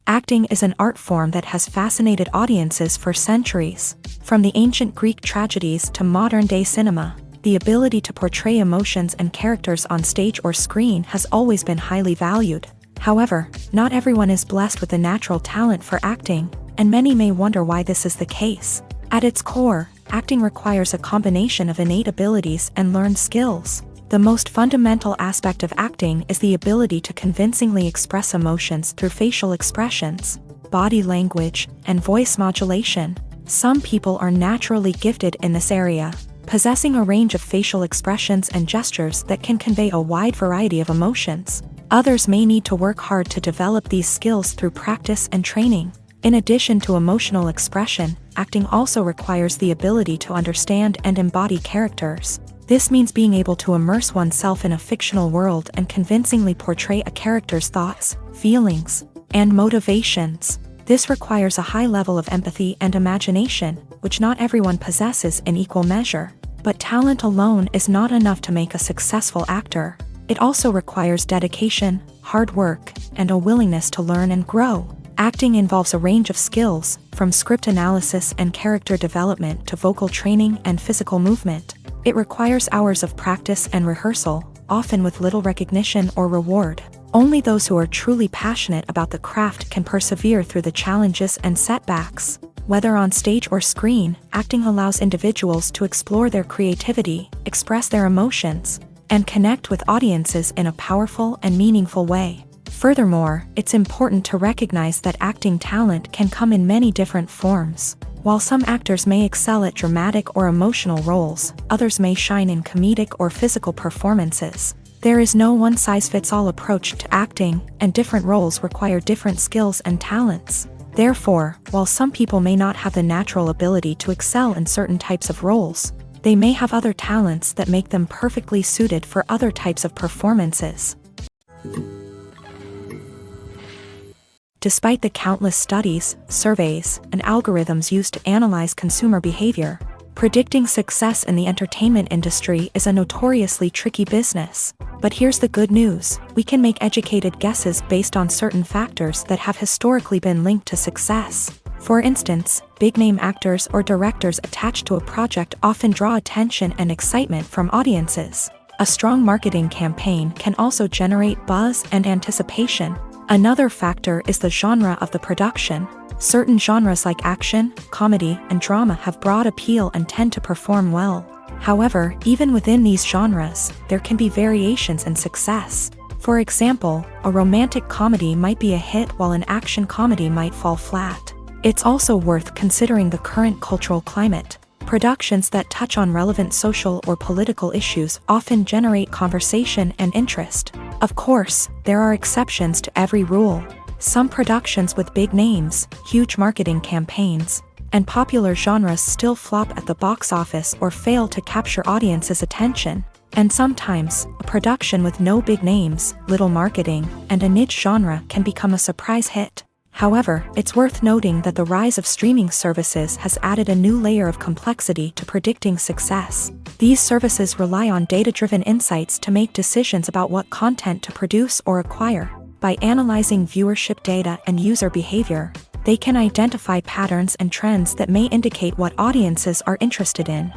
Acting is an art form that has fascinated audiences for centuries. From the ancient Greek tragedies to modern-day cinema, the ability to portray emotions and characters on stage or screen has always been highly valued. However, not everyone is blessed with the natural talent for acting, and many may wonder why this is the case. At its core, acting requires a combination of innate abilities and learned skills. The most fundamental aspect of acting is the ability to convincingly express emotions through facial expressions, body language, and voice modulation. Some people are naturally gifted in this area, possessing a range of facial expressions and gestures that can convey a wide variety of emotions. Others may need to work hard to develop these skills through practice and training. In addition to emotional expression, acting also requires the ability to understand and embody characters. This means being able to immerse oneself in a fictional world and convincingly portray a character's thoughts, feelings, and motivations. This requires a high level of empathy and imagination, which not everyone possesses in equal measure. But talent alone is not enough to make a successful actor. It also requires dedication, hard work, and a willingness to learn and grow. Acting involves a range of skills, from script analysis and character development to vocal training and physical movement. It requires hours of practice and rehearsal, often with little recognition or reward. Only those who are truly passionate about the craft can persevere through the challenges and setbacks. Whether on stage or screen, acting allows individuals to explore their creativity, express their emotions, and connect with audiences in a powerful and meaningful way. Furthermore, it's important to recognize that acting talent can come in many different forms. While some actors may excel at dramatic or emotional roles, others may shine in comedic or physical performances. There is no one-size-fits-all approach to acting, and different roles require different skills and talents. Therefore, while some people may not have the natural ability to excel in certain types of roles, they may have other talents that make them perfectly suited for other types of performances. Despite the countless studies, surveys, and algorithms used to analyze consumer behavior, predicting success in the entertainment industry is a notoriously tricky business. But here's the good news: we can make educated guesses based on certain factors that have historically been linked to success. For instance, big-name actors or directors attached to a project often draw attention and excitement from audiences. A strong marketing campaign can also generate buzz and anticipation. Another factor is the genre of the production. Certain genres like action, comedy, and drama have broad appeal and tend to perform well. However, even within these genres, there can be variations in success. For example, a romantic comedy might be a hit while an action comedy might fall flat. It's also worth considering the current cultural climate. Productions that touch on relevant social or political issues often generate conversation and interest. Of course, there are exceptions to every rule. Some productions with big names, huge marketing campaigns, and popular genres still flop at the box office or fail to capture audiences' attention. And sometimes, a production with no big names, little marketing, and a niche genre can become a surprise hit. However, it's worth noting that the rise of streaming services has added a new layer of complexity to predicting success. These services rely on data-driven insights to make decisions about what content to produce or acquire. By analyzing viewership data and user behavior, they can identify patterns and trends that may indicate what audiences are interested in.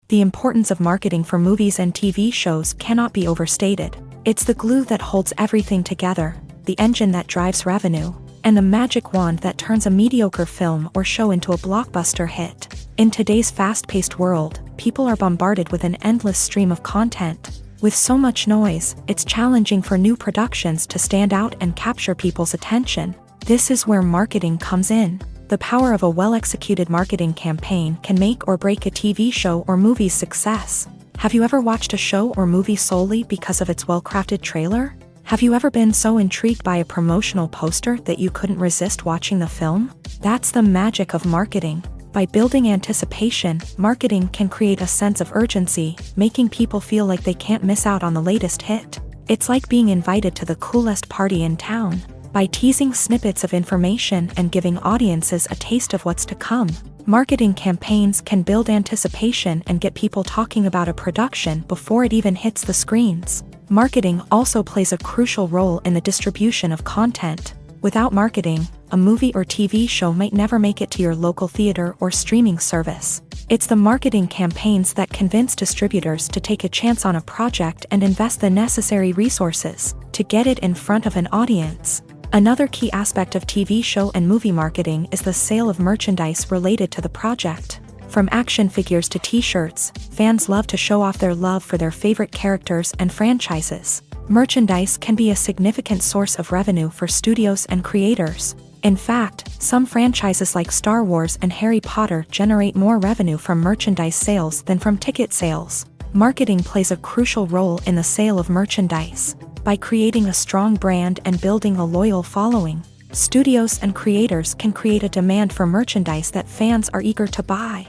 The importance of marketing for movies and TV shows cannot be overstated. It's the glue that holds everything together, the engine that drives revenue, and the magic wand that turns a mediocre film or show into a blockbuster hit. In today's fast-paced world, people are bombarded with an endless stream of content. With so much noise, it's challenging for new productions to stand out and capture people's attention. This is where marketing comes in. The power of a well-executed marketing campaign can make or break a TV show or movie's success. Have you ever watched a show or movie solely because of its well-crafted trailer? Have you ever been so intrigued by a promotional poster that you couldn't resist watching the film? That's the magic of marketing. By building anticipation, marketing can create a sense of urgency, making people feel like they can't miss out on the latest hit. It's like being invited to the coolest party in town. By teasing snippets of information and giving audiences a taste of what's to come, marketing campaigns can build anticipation and get people talking about a production before it even hits the screens. Marketing also plays a crucial role in the distribution of content. Without marketing, a movie or TV show might never make it to your local theater or streaming service. It's the marketing campaigns that convince distributors to take a chance on a project and invest the necessary resources to get it in front of an audience. Another key aspect of TV show and movie marketing is the sale of merchandise related to the project. From action figures to t-shirts, fans love to show off their love for their favorite characters and franchises. Merchandise can be a significant source of revenue for studios and creators. In fact, some franchises like Star Wars and Harry Potter generate more revenue from merchandise sales than from ticket sales. Marketing plays a crucial role in the sale of merchandise. By creating a strong brand and building a loyal following, studios and creators can create a demand for merchandise that fans are eager to buy.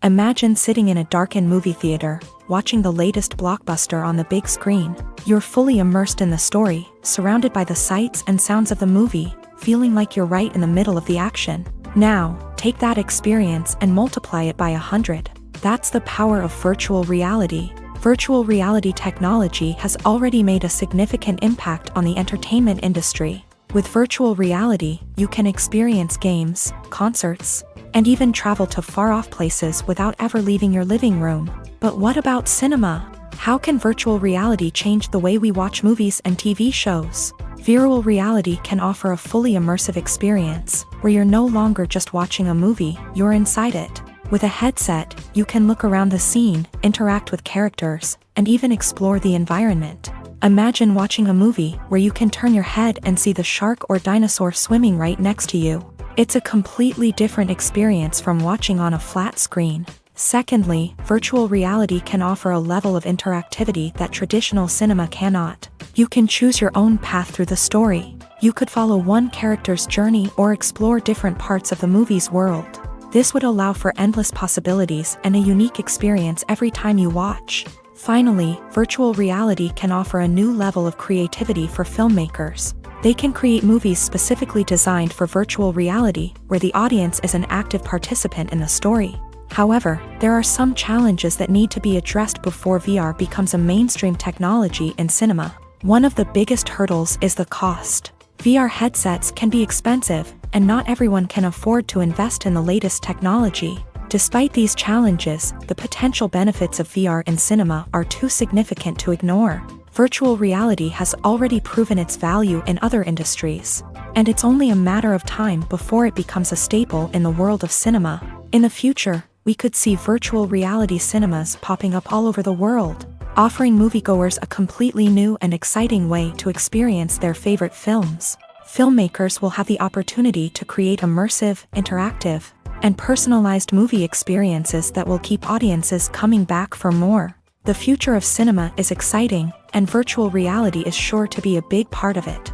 Imagine sitting in a darkened movie theater, watching the latest blockbuster on the big screen. You're fully immersed in the story, surrounded by the sights and sounds of the movie, feeling like you're right in the middle of the action. Now, take that experience and multiply it by 100. That's the power of virtual reality. Virtual reality technology has already made a significant impact on the entertainment industry. With virtual reality, you can experience games, concerts, and even travel to far-off places without ever leaving your living room. But what about cinema? How can virtual reality change the way we watch movies and TV shows? Virtual reality can offer a fully immersive experience, where you're no longer just watching a movie, you're inside it. With a headset, you can look around the scene, interact with characters, and even explore the environment. Imagine watching a movie where you can turn your head and see the shark or dinosaur swimming right next to you. It's a completely different experience from watching on a flat screen. Secondly, virtual reality can offer a level of interactivity that traditional cinema cannot. You can choose your own path through the story. You could follow one character's journey or explore different parts of the movie's world. This would allow for endless possibilities and a unique experience every time you watch. Finally, virtual reality can offer a new level of creativity for filmmakers. They can create movies specifically designed for virtual reality, where the audience is an active participant in the story. However, there are some challenges that need to be addressed before VR becomes a mainstream technology in cinema. One of the biggest hurdles is the cost. VR headsets can be expensive, and not everyone can afford to invest in the latest technology. Despite these challenges, the potential benefits of VR in cinema are too significant to ignore. Virtual reality has already proven its value in other industries, and it's only a matter of time before it becomes a staple in the world of cinema. In the future, we could see virtual reality cinemas popping up all over the world, offering moviegoers a completely new and exciting way to experience their favorite films. Filmmakers will have the opportunity to create immersive, interactive, and personalized movie experiences that will keep audiences coming back for more. The future of cinema is exciting, and virtual reality is sure to be a big part of it.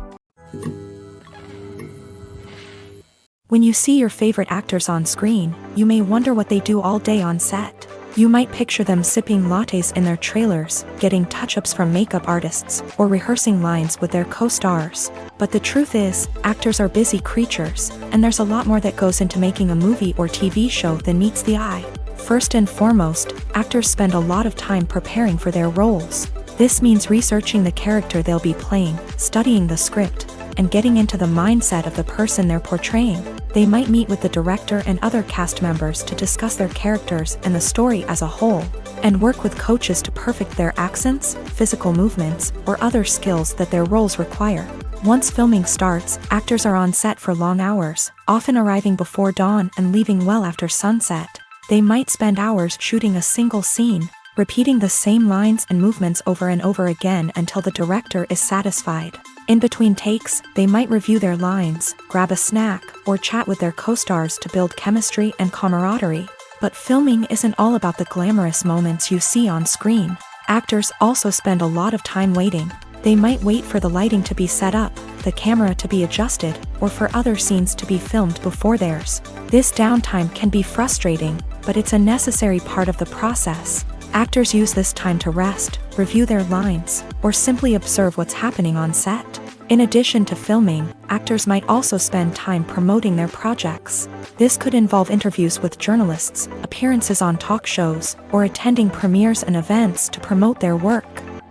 When you see your favorite actors on screen, you may wonder what they do all day on set. You might picture them sipping lattes in their trailers, getting touch-ups from makeup artists, or rehearsing lines with their co-stars. But the truth is, actors are busy creatures, and there's a lot more that goes into making a movie or TV show than meets the eye. First and foremost, actors spend a lot of time preparing for their roles. This means researching the character they'll be playing, studying the script, and getting into the mindset of the person they're portraying. They might meet with the director and other cast members to discuss their characters and the story as a whole, and work with coaches to perfect their accents, physical movements, or other skills that their roles require. Once filming starts, actors are on set for long hours, often arriving before dawn and leaving well after sunset. They might spend hours shooting a single scene, repeating the same lines and movements over and over again until the director is satisfied. In between takes, they might review their lines, grab a snack, or chat with their co-stars to build chemistry and camaraderie. But filming isn't all about the glamorous moments you see on screen. Actors also spend a lot of time waiting. They might wait for the lighting to be set up, the camera to be adjusted, or for other scenes to be filmed before theirs. This downtime can be frustrating, but it's a necessary part of the process. Actors use this time to rest, review their lines, or simply observe what's happening on set. In addition to filming, actors might also spend time promoting their projects. This could involve interviews with journalists, appearances on talk shows, or attending premieres and events to promote their work.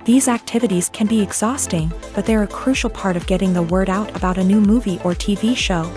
These activities can be exhausting, but they're a crucial part of getting the word out about a new movie or TV show.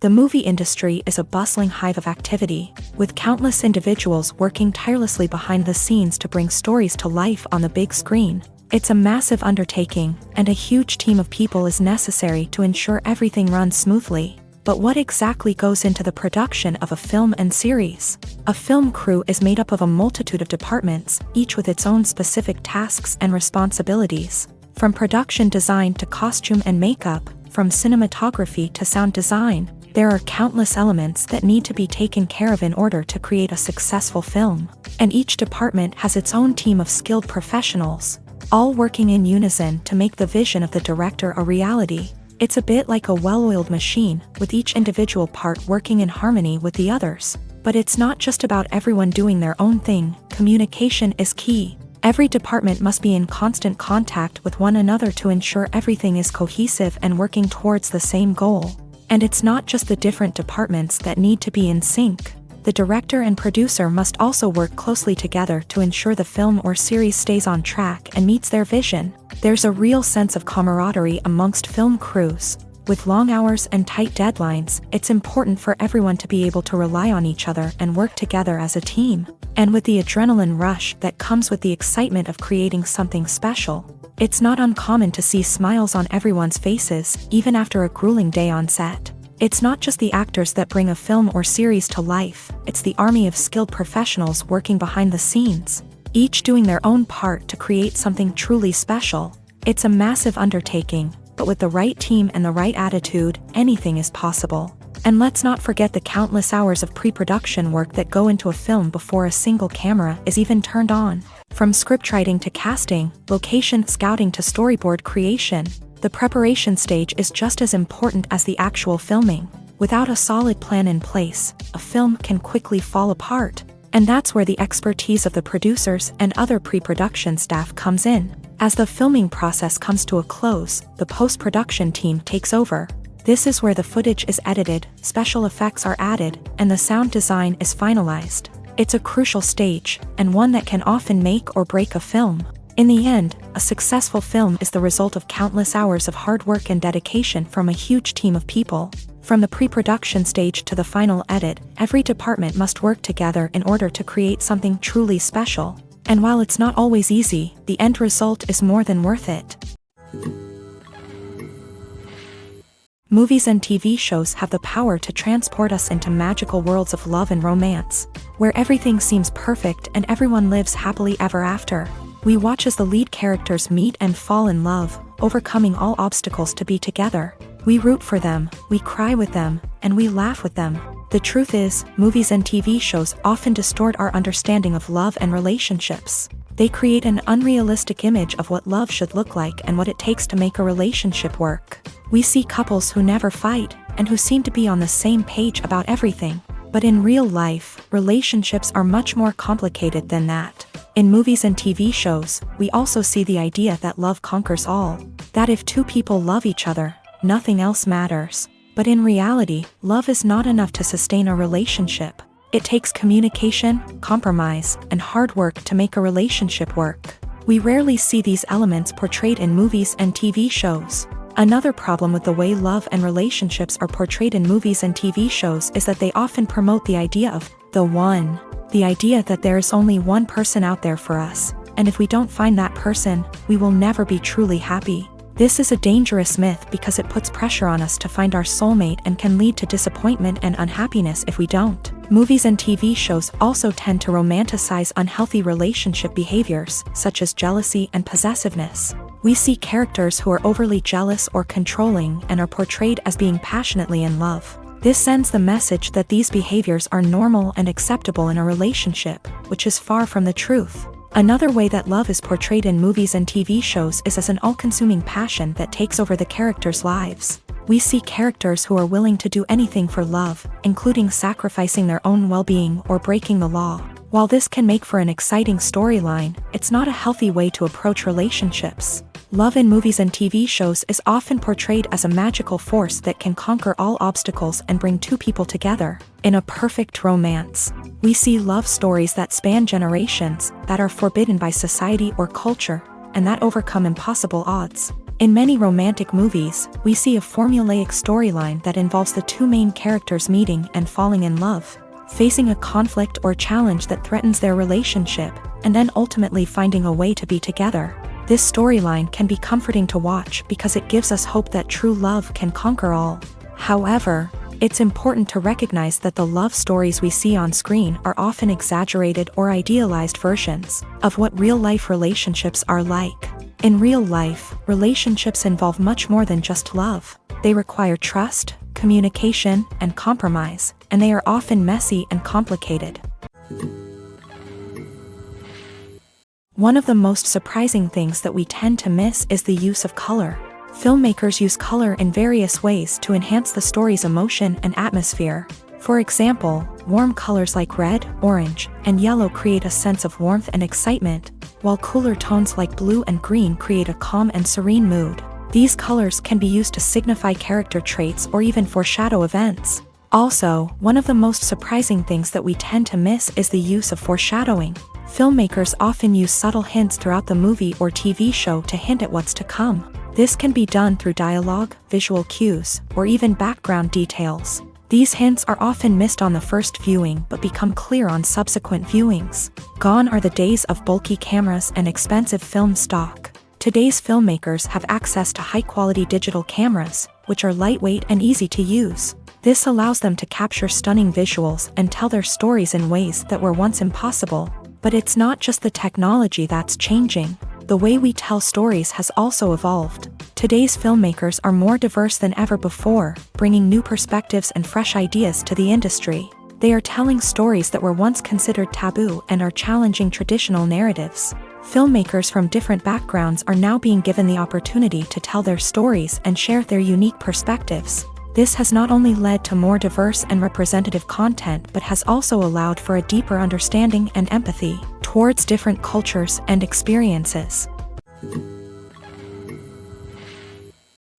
The movie industry is a bustling hive of activity, with countless individuals working tirelessly behind the scenes to bring stories to life on the big screen. It's a massive undertaking, and a huge team of people is necessary to ensure everything runs smoothly. But what exactly goes into the production of a film and series? A film crew is made up of a multitude of departments, each with its own specific tasks and responsibilities. From production design to costume and makeup, from cinematography to sound design, there are countless elements that need to be taken care of in order to create a successful film. And each department has its own team of skilled professionals, all working in unison to make the vision of the director a reality. It's a bit like a well-oiled machine, with each individual part working in harmony with the others. But it's not just about everyone doing their own thing. Communication is key. Every department must be in constant contact with one another to ensure everything is cohesive and working towards the same goal. And it's not just the different departments that need to be in sync. The director and producer must also work closely together to ensure the film or series stays on track and meets their vision. There's a real sense of camaraderie amongst film crews, With long hours and tight deadlines, it's important for everyone to be able to rely on each other and work together as a team. And with the adrenaline rush that comes with the excitement of creating something special, it's not uncommon to see smiles on everyone's faces, even after a grueling day on set. It's not just the actors that bring a film or series to life, it's the army of skilled professionals working behind the scenes, each doing their own part to create something truly special. It's a massive undertaking, but with the right team and the right attitude, anything is possible. And let's not forget the countless hours of pre-production work that go into a film before a single camera is even turned on. From scriptwriting to casting, location scouting to storyboard creation, the preparation stage is just as important as the actual filming. Without a solid plan in place, a film can quickly fall apart. And that's where the expertise of the producers and other pre-production staff comes in. As the filming process comes to a close, the post-production team takes over. This is where the footage is edited, special effects are added, and the sound design is finalized. It's a crucial stage, and one that can often make or break a film. In the end, a successful film is the result of countless hours of hard work and dedication from a huge team of people. From the pre-production stage to the final edit, every department must work together in order to create something truly special. And while it's not always easy, the end result is more than worth it. Movies and TV shows have the power to transport us into magical worlds of love and romance, where everything seems perfect and everyone lives happily ever after. We watch as the lead characters meet and fall in love, overcoming all obstacles to be together. We root for them, we cry with them, and we laugh with them. The truth is, movies and TV shows often distort our understanding of love and relationships. They create an unrealistic image of what love should look like and what it takes to make a relationship work. We see couples who never fight, and who seem to be on the same page about everything. But in real life, relationships are much more complicated than that. In movies and TV shows, we also see the idea that love conquers all. That if two people love each other, nothing else matters. But in reality, love is not enough to sustain a relationship. It takes communication, compromise, and hard work to make a relationship work. We rarely see these elements portrayed in movies and TV shows. Another problem with the way love and relationships are portrayed in movies and TV shows is that they often promote the idea of the one. The idea that there is only one person out there for us, and if we don't find that person, we will never be truly happy. This is a dangerous myth because it puts pressure on us to find our soulmate and can lead to disappointment and unhappiness if we don't. Movies and TV shows also tend to romanticize unhealthy relationship behaviors, such as jealousy and possessiveness. We see characters who are overly jealous or controlling and are portrayed as being passionately in love. This sends the message that these behaviors are normal and acceptable in a relationship, which is far from the truth. Another way that love is portrayed in movies and TV shows is as an all-consuming passion that takes over the characters' lives. We see characters who are willing to do anything for love, including sacrificing their own well-being or breaking the law. While this can make for an exciting storyline, it's not a healthy way to approach relationships. Love in movies and TV shows is often portrayed as a magical force that can conquer all obstacles and bring two people together. In a perfect romance, we see love stories that span generations, that are forbidden by society or culture, and that overcome impossible odds. In many romantic movies, we see a formulaic storyline that involves the two main characters meeting and falling in love, facing a conflict or challenge that threatens their relationship, and then ultimately finding a way to be together. This storyline can be comforting to watch because it gives us hope that true love can conquer all. However, it's important to recognize that the love stories we see on screen are often exaggerated or idealized versions of what real-life relationships are like. In real life, relationships involve much more than just love. They require trust, communication, and compromise, and they are often messy and complicated. One of the most surprising things that we tend to miss is the use of color. Filmmakers use color in various ways to enhance the story's emotion and atmosphere. For example, warm colors like red, orange, and yellow create a sense of warmth and excitement, while cooler tones like blue and green create a calm and serene mood. These colors can be used to signify character traits or even foreshadow events. Also, one of the most surprising things that we tend to miss is the use of foreshadowing. Filmmakers often use subtle hints throughout the movie or TV show to hint at what's to come. This can be done through dialogue, visual cues, or even background details. These hints are often missed on the first viewing but become clear on subsequent viewings. Gone are the days of bulky cameras and expensive film stock. Today's filmmakers have access to high-quality digital cameras, which are lightweight and easy to use. This allows them to capture stunning visuals and tell their stories in ways that were once impossible. But it's not just the technology that's changing. The way we tell stories has also evolved. Today's filmmakers are more diverse than ever before, bringing new perspectives and fresh ideas to the industry. They are telling stories that were once considered taboo and are challenging traditional narratives. Filmmakers from different backgrounds are now being given the opportunity to tell their stories and share their unique perspectives. This has not only led to more diverse and representative content but has also allowed for a deeper understanding and empathy towards different cultures and experiences.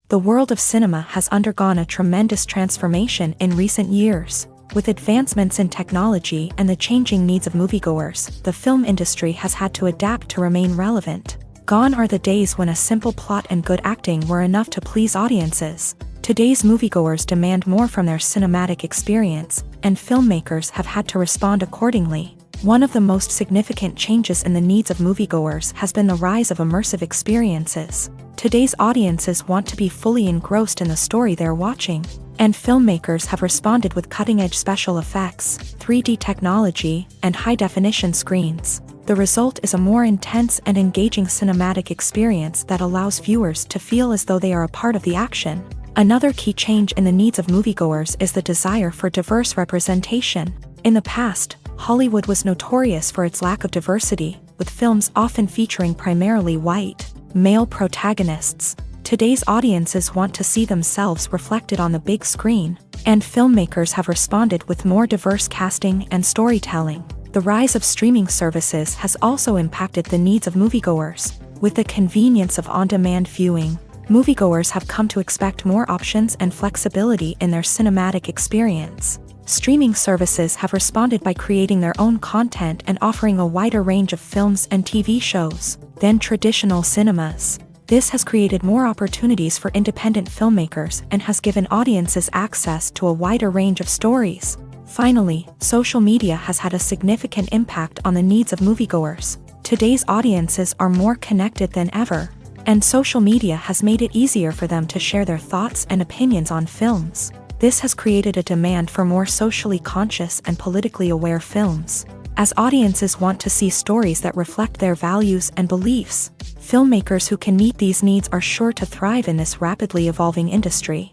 The world of cinema has undergone a tremendous transformation in recent years. With advancements in technology and the changing needs of moviegoers, the film industry has had to adapt to remain relevant. Gone are the days when a simple plot and good acting were enough to please audiences. Today's moviegoers demand more from their cinematic experience, and filmmakers have had to respond accordingly. One of the most significant changes in the needs of moviegoers has been the rise of immersive experiences. Today's audiences want to be fully engrossed in the story they're watching, and filmmakers have responded with cutting-edge special effects, 3D technology, and high-definition screens. The result is a more intense and engaging cinematic experience that allows viewers to feel as though they are a part of the action. Another key change in the needs of moviegoers is the desire for diverse representation. In the past, Hollywood was notorious for its lack of diversity, with films often featuring primarily white, male protagonists. Today's audiences want to see themselves reflected on the big screen, and filmmakers have responded with more diverse casting and storytelling. The rise of streaming services has also impacted the needs of moviegoers. With the convenience of on-demand viewing, moviegoers have come to expect more options and flexibility in their cinematic experience. Streaming services have responded by creating their own content and offering a wider range of films and TV shows than traditional cinemas. This has created more opportunities for independent filmmakers and has given audiences access to a wider range of stories. Finally, social media has had a significant impact on the needs of moviegoers. Today's audiences are more connected than ever, and social media has made it easier for them to share their thoughts and opinions on films. This has created a demand for more socially conscious and politically aware films. As audiences want to see stories that reflect their values and beliefs, filmmakers who can meet these needs are sure to thrive in this rapidly evolving industry.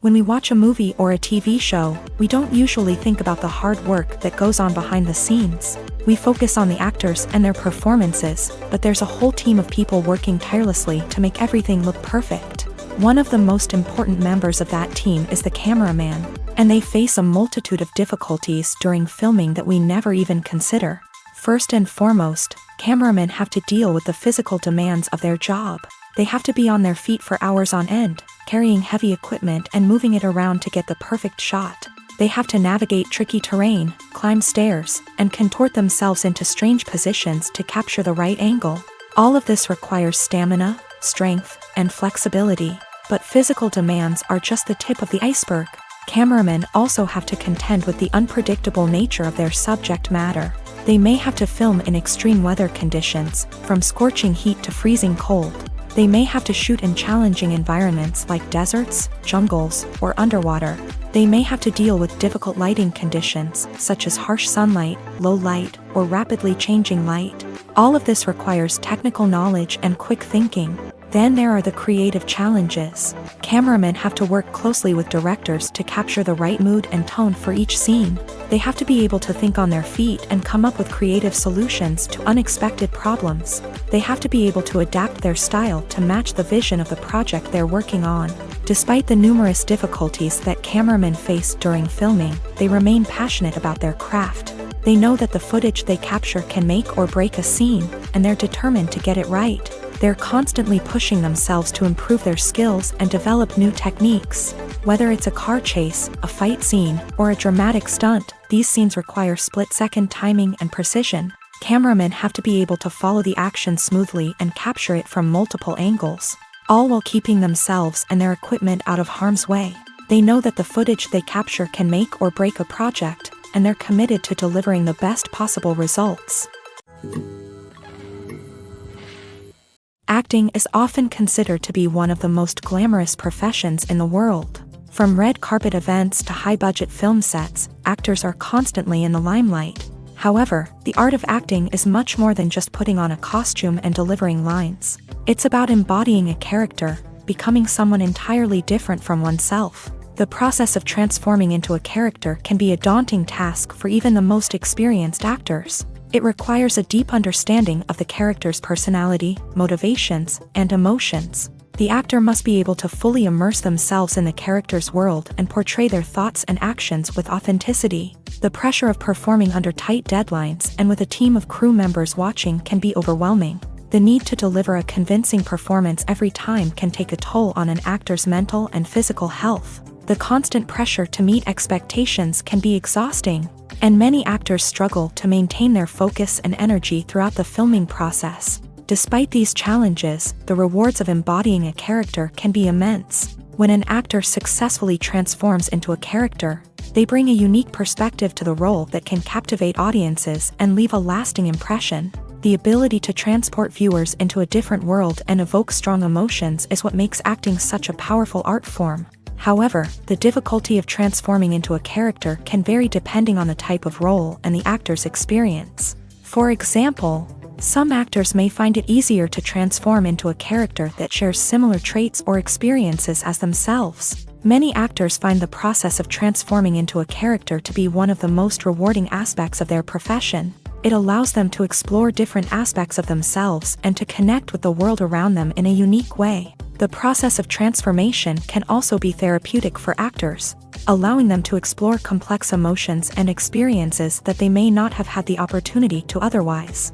When we watch a movie or a TV show, we don't usually think about the hard work that goes on behind the scenes. We focus on the actors and their performances, but there's a whole team of people working tirelessly to make everything look perfect. One of the most important members of that team is the cameraman, and they face a multitude of difficulties during filming that we never even consider. First and foremost, cameramen have to deal with the physical demands of their job. They have to be on their feet for hours on end, carrying heavy equipment and moving it around to get the perfect shot. They have to navigate tricky terrain, climb stairs, and contort themselves into strange positions to capture the right angle. All of this requires stamina, strength, and flexibility. But physical demands are just the tip of the iceberg. Cameramen also have to contend with the unpredictable nature of their subject matter. They may have to film in extreme weather conditions, from scorching heat to freezing cold. They may have to shoot in challenging environments like deserts, jungles, or underwater. They may have to deal with difficult lighting conditions, such as harsh sunlight, low light, or rapidly changing light. All of this requires technical knowledge and quick thinking. Then there are the creative challenges. Cameramen have to work closely with directors to capture the right mood and tone for each scene. They have to be able to think on their feet and come up with creative solutions to unexpected problems. They have to be able to adapt their style to match the vision of the project they're working on. Despite the numerous difficulties that cameramen face during filming, they remain passionate about their craft. They know that the footage they capture can make or break a scene, and they're determined to get it right. They're constantly pushing themselves to improve their skills and develop new techniques. Whether it's a car chase, a fight scene, or a dramatic stunt, these scenes require split-second timing and precision. Cameramen have to be able to follow the action smoothly and capture it from multiple angles, all while keeping themselves and their equipment out of harm's way. They know that the footage they capture can make or break a project, and they're committed to delivering the best possible results. Acting is often considered to be one of the most glamorous professions in the world. From red carpet events to high-budget film sets, actors are constantly in the limelight. However, the art of acting is much more than just putting on a costume and delivering lines. It's about embodying a character, becoming someone entirely different from oneself. The process of transforming into a character can be a daunting task for even the most experienced actors. It requires a deep understanding of the character's personality, motivations, and emotions. The actor must be able to fully immerse themselves in the character's world and portray their thoughts and actions with authenticity. The pressure of performing under tight deadlines and with a team of crew members watching can be overwhelming. The need to deliver a convincing performance every time can take a toll on an actor's mental and physical health. The constant pressure to meet expectations can be exhausting, and many actors struggle to maintain their focus and energy throughout the filming process. Despite these challenges, the rewards of embodying a character can be immense. When an actor successfully transforms into a character, they bring a unique perspective to the role that can captivate audiences and leave a lasting impression. The ability to transport viewers into a different world and evoke strong emotions is what makes acting such a powerful art form. However, the difficulty of transforming into a character can vary depending on the type of role and the actor's experience. For example, some actors may find it easier to transform into a character that shares similar traits or experiences as themselves. Many actors find the process of transforming into a character to be one of the most rewarding aspects of their profession. It allows them to explore different aspects of themselves and to connect with the world around them in a unique way. The process of transformation can also be therapeutic for actors, allowing them to explore complex emotions and experiences that they may not have had the opportunity to otherwise.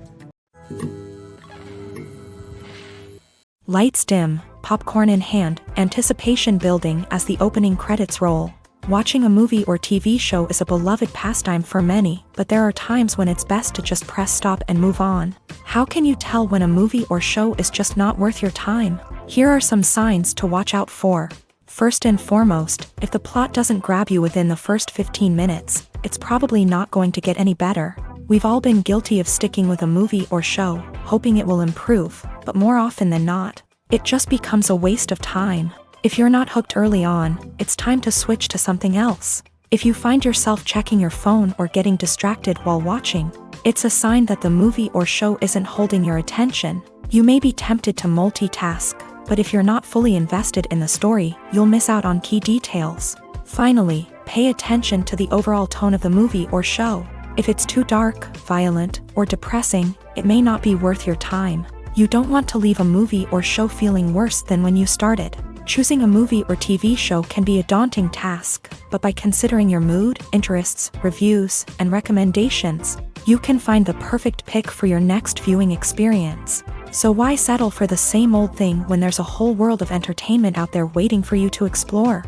Lights dim, popcorn in hand, anticipation building as the opening credits roll. Watching a movie or TV show is a beloved pastime for many, but there are times when it's best to just press stop and move on. How can you tell when a movie or show is just not worth your time? Here are some signs to watch out for. First and foremost, if the plot doesn't grab you within the first 15 minutes, it's probably not going to get any better. We've all been guilty of sticking with a movie or show, hoping it will improve, but more often than not, it just becomes a waste of time. If you're not hooked early on, it's time to switch to something else. If you find yourself checking your phone or getting distracted while watching, it's a sign that the movie or show isn't holding your attention. You may be tempted to multitask, but if you're not fully invested in the story, you'll miss out on key details. Finally, pay attention to the overall tone of the movie or show. If it's too dark, violent, or depressing, it may not be worth your time. You don't want to leave a movie or show feeling worse than when you started. Choosing a movie or TV show can be a daunting task, but by considering your mood, interests, reviews, and recommendations, you can find the perfect pick for your next viewing experience. So why settle for the same old thing when there's a whole world of entertainment out there waiting for you to explore?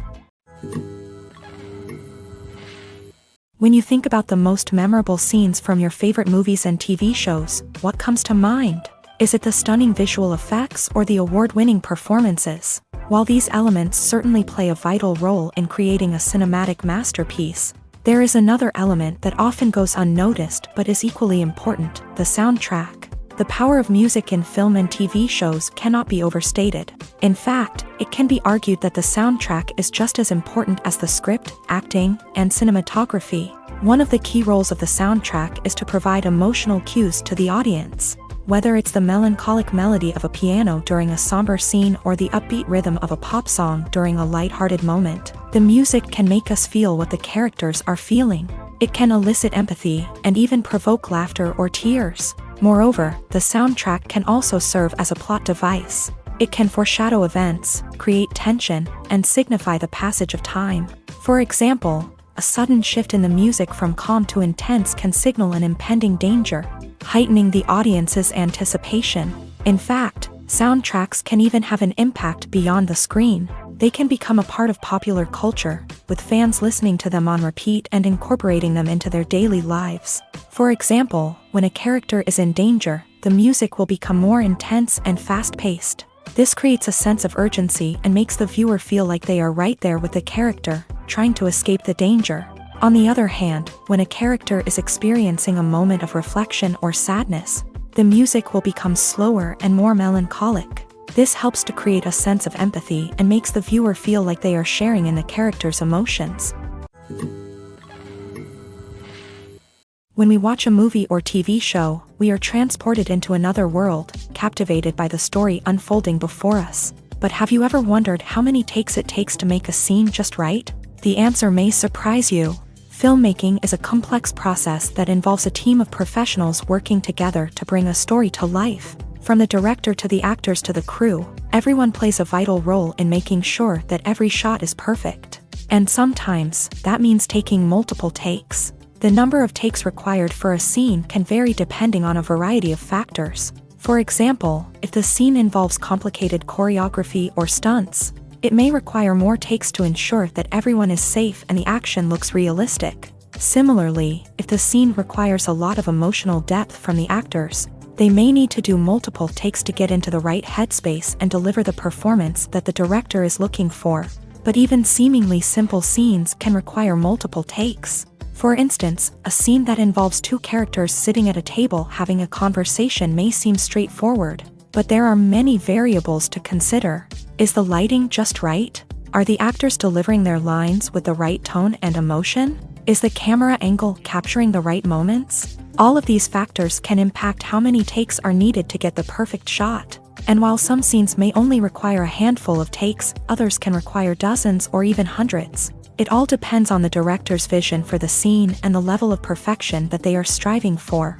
When you think about the most memorable scenes from your favorite movies and TV shows, what comes to mind? Is it the stunning visual effects or the award-winning performances? While these elements certainly play a vital role in creating a cinematic masterpiece, there is another element that often goes unnoticed but is equally important: the soundtrack. The power of music in film and TV shows cannot be overstated. In fact, it can be argued that the soundtrack is just as important as the script, acting, and cinematography. One of the key roles of the soundtrack is to provide emotional cues to the audience. Whether it's the melancholic melody of a piano during a somber scene or the upbeat rhythm of a pop song during a light-hearted moment, the music can make us feel what the characters are feeling. It can elicit empathy and even provoke laughter or tears. Moreover, the soundtrack can also serve as a plot device. It can foreshadow events, create tension, and signify the passage of time. For example, a sudden shift in the music from calm to intense can signal an impending danger, heightening the audience's anticipation. In fact, soundtracks can even have an impact beyond the screen. They can become a part of popular culture, with fans listening to them on repeat and incorporating them into their daily lives. For example, when a character is in danger, the music will become more intense and fast-paced. This creates a sense of urgency and makes the viewer feel like they are right there with the character, trying to escape the danger. On the other hand, when a character is experiencing a moment of reflection or sadness, the music will become slower and more melancholic. This helps to create a sense of empathy and makes the viewer feel like they are sharing in the character's emotions. When we watch a movie or TV show, we are transported into another world, captivated by the story unfolding before us. But have you ever wondered how many takes it takes to make a scene just right? The answer may surprise you. Filmmaking is a complex process that involves a team of professionals working together to bring a story to life. From the director to the actors to the crew, everyone plays a vital role in making sure that every shot is perfect. And sometimes, that means taking multiple takes. The number of takes required for a scene can vary depending on a variety of factors. For example, if the scene involves complicated choreography or stunts, it may require more takes to ensure that everyone is safe and the action looks realistic. Similarly, if the scene requires a lot of emotional depth from the actors, they may need to do multiple takes to get into the right headspace and deliver the performance that the director is looking for. But even seemingly simple scenes can require multiple takes. For instance, a scene that involves two characters sitting at a table having a conversation may seem straightforward, but there are many variables to consider. Is the lighting just right? Are the actors delivering their lines with the right tone and emotion? Is the camera angle capturing the right moments? All of these factors can impact how many takes are needed to get the perfect shot. And while some scenes may only require a handful of takes, others can require dozens or even hundreds. It all depends on the director's vision for the scene and the level of perfection that they are striving for.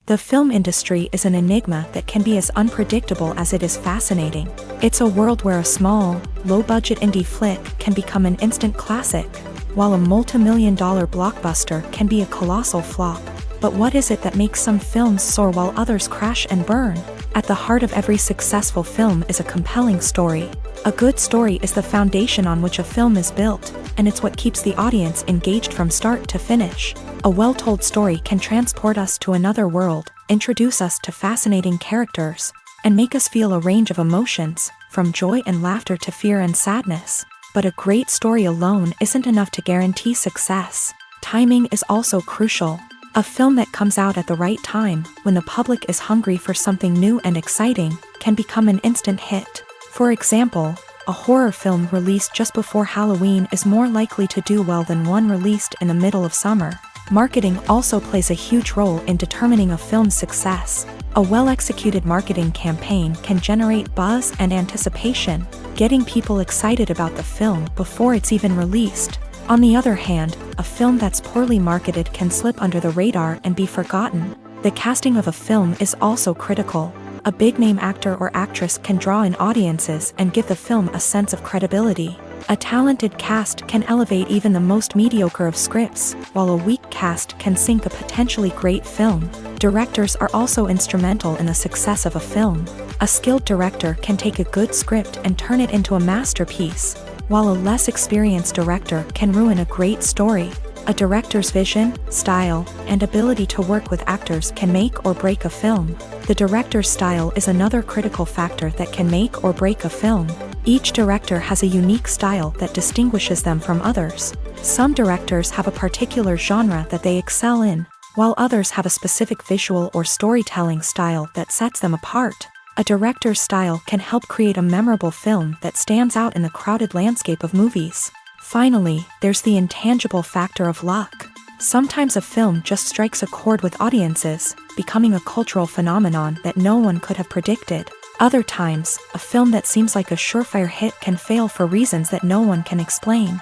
The film industry is an enigma that can be as unpredictable as it is fascinating. It's a world where a small, low-budget indie flick can become an instant classic, while a multi-million-dollar blockbuster can be a colossal flop. But what is it that makes some films soar while others crash and burn? At the heart of every successful film is a compelling story. A good story is the foundation on which a film is built, and it's what keeps the audience engaged from start to finish. A well-told story can transport us to another world, introduce us to fascinating characters, and make us feel a range of emotions, from joy and laughter to fear and sadness. But a great story alone isn't enough to guarantee success. Timing is also crucial. A film that comes out at the right time, when the public is hungry for something new and exciting, can become an instant hit. For example, a horror film released just before Halloween is more likely to do well than one released in the middle of summer. Marketing also plays a huge role in determining a film's success. A well-executed marketing campaign can generate buzz and anticipation, getting people excited about the film before it's even released. On the other hand, a film that's poorly marketed can slip under the radar and be forgotten. The casting of a film is also critical. A big-name actor or actress can draw in audiences and give the film a sense of credibility. A talented cast can elevate even the most mediocre of scripts, while a weak cast can sink a potentially great film. Directors are also instrumental in the success of a film. A skilled director can take a good script and turn it into a masterpiece, while a less experienced director can ruin a great story. A director's vision, style, and ability to work with actors can make or break a film. The director's style is another critical factor that can make or break a film. Each director has a unique style that distinguishes them from others. Some directors have a particular genre that they excel in, while others have a specific visual or storytelling style that sets them apart. A director's style can help create a memorable film that stands out in the crowded landscape of movies. Finally, there's the intangible factor of luck. Sometimes a film just strikes a chord with audiences, becoming a cultural phenomenon that no one could have predicted. Other times, a film that seems like a surefire hit can fail for reasons that no one can explain.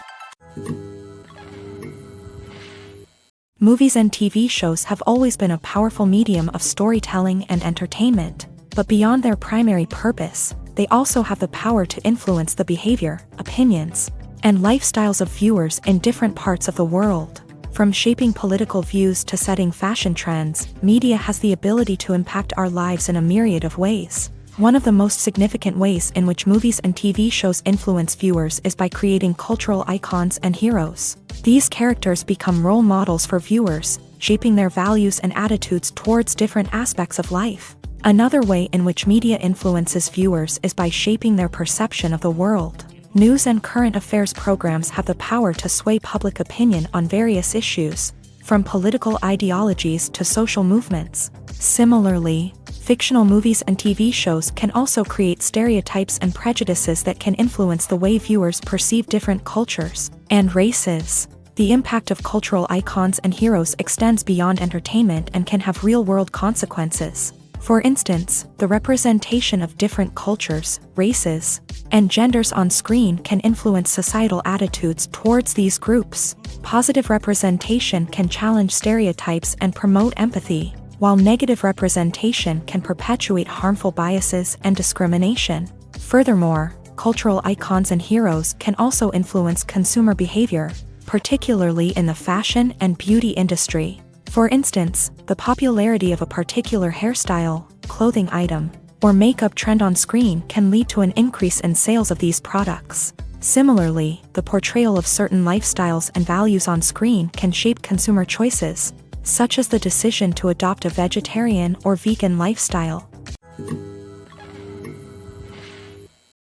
Movies and TV shows have always been a powerful medium of storytelling and entertainment, but beyond their primary purpose, they also have the power to influence the behavior, opinions, and lifestyles of viewers in different parts of the world. From shaping political views to setting fashion trends, media has the ability to impact our lives in a myriad of ways. One of the most significant ways in which movies and TV shows influence viewers is by creating cultural icons and heroes. These characters become role models for viewers, shaping their values and attitudes towards different aspects of life. Another way in which media influences viewers is by shaping their perception of the world. News and current affairs programs have the power to sway public opinion on various issues, from political ideologies to social movements. Similarly, fictional movies and TV shows can also create stereotypes and prejudices that can influence the way viewers perceive different cultures and races. The impact of cultural icons and heroes extends beyond entertainment and can have real-world consequences. For instance, the representation of different cultures, races, and genders on screen can influence societal attitudes towards these groups. Positive representation can challenge stereotypes and promote empathy, while negative representation can perpetuate harmful biases and discrimination. Furthermore, cultural icons and heroes can also influence consumer behavior, particularly in the fashion and beauty industry. For instance, the popularity of a particular hairstyle, clothing item, or makeup trend on screen can lead to an increase in sales of these products. Similarly, the portrayal of certain lifestyles and values on screen can shape consumer choices, such as the decision to adopt a vegetarian or vegan lifestyle.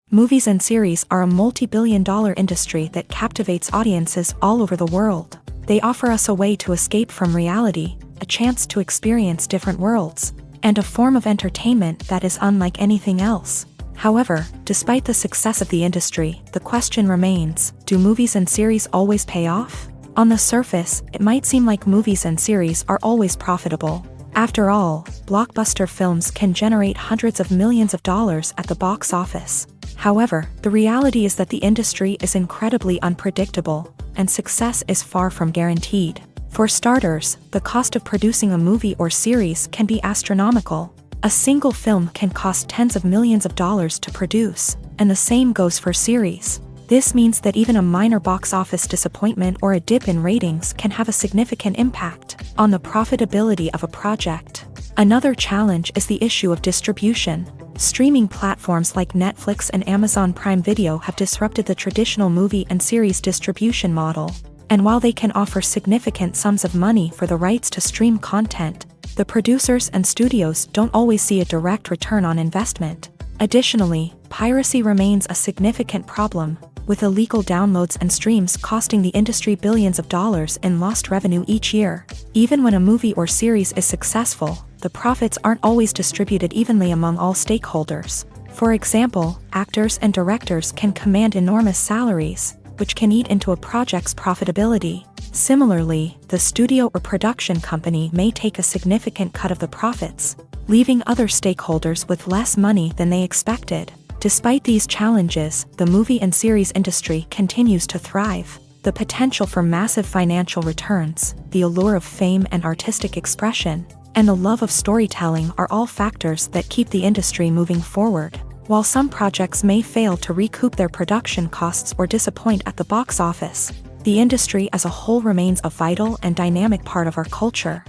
Movies and series are a multi-billion-dollar industry that captivates audiences all over the world. They offer us a way to escape from reality, a chance to experience different worlds, and a form of entertainment that is unlike anything else. However, despite the success of the industry, the question remains, do movies and series always pay off? On the surface, it might seem like movies and series are always profitable. After all, blockbuster films can generate hundreds of millions of dollars at the box office. However, the reality is that the industry is incredibly unpredictable, and success is far from guaranteed. For starters, the cost of producing a movie or series can be astronomical. A single film can cost tens of millions of dollars to produce, and the same goes for series. This means that even a minor box office disappointment or a dip in ratings can have a significant impact on the profitability of a project. Another challenge is the issue of distribution. Streaming platforms like Netflix and Amazon Prime Video have disrupted the traditional movie and series distribution model. And while they can offer significant sums of money for the rights to stream content, the producers and studios don't always see a direct return on investment. Additionally, piracy remains a significant problem, with illegal downloads and streams costing the industry billions of dollars in lost revenue each year. Even when a movie or series is successful, the profits aren't always distributed evenly among all stakeholders. For example, actors and directors can command enormous salaries, which can eat into a project's profitability. Similarly, the studio or production company may take a significant cut of the profits, leaving other stakeholders with less money than they expected. Despite these challenges, the movie and series industry continues to thrive. The potential for massive financial returns, the allure of fame and artistic expression, and the love of storytelling are all factors that keep the industry moving forward. While some projects may fail to recoup their production costs or disappoint at the box office, the industry as a whole remains a vital and dynamic part of our culture.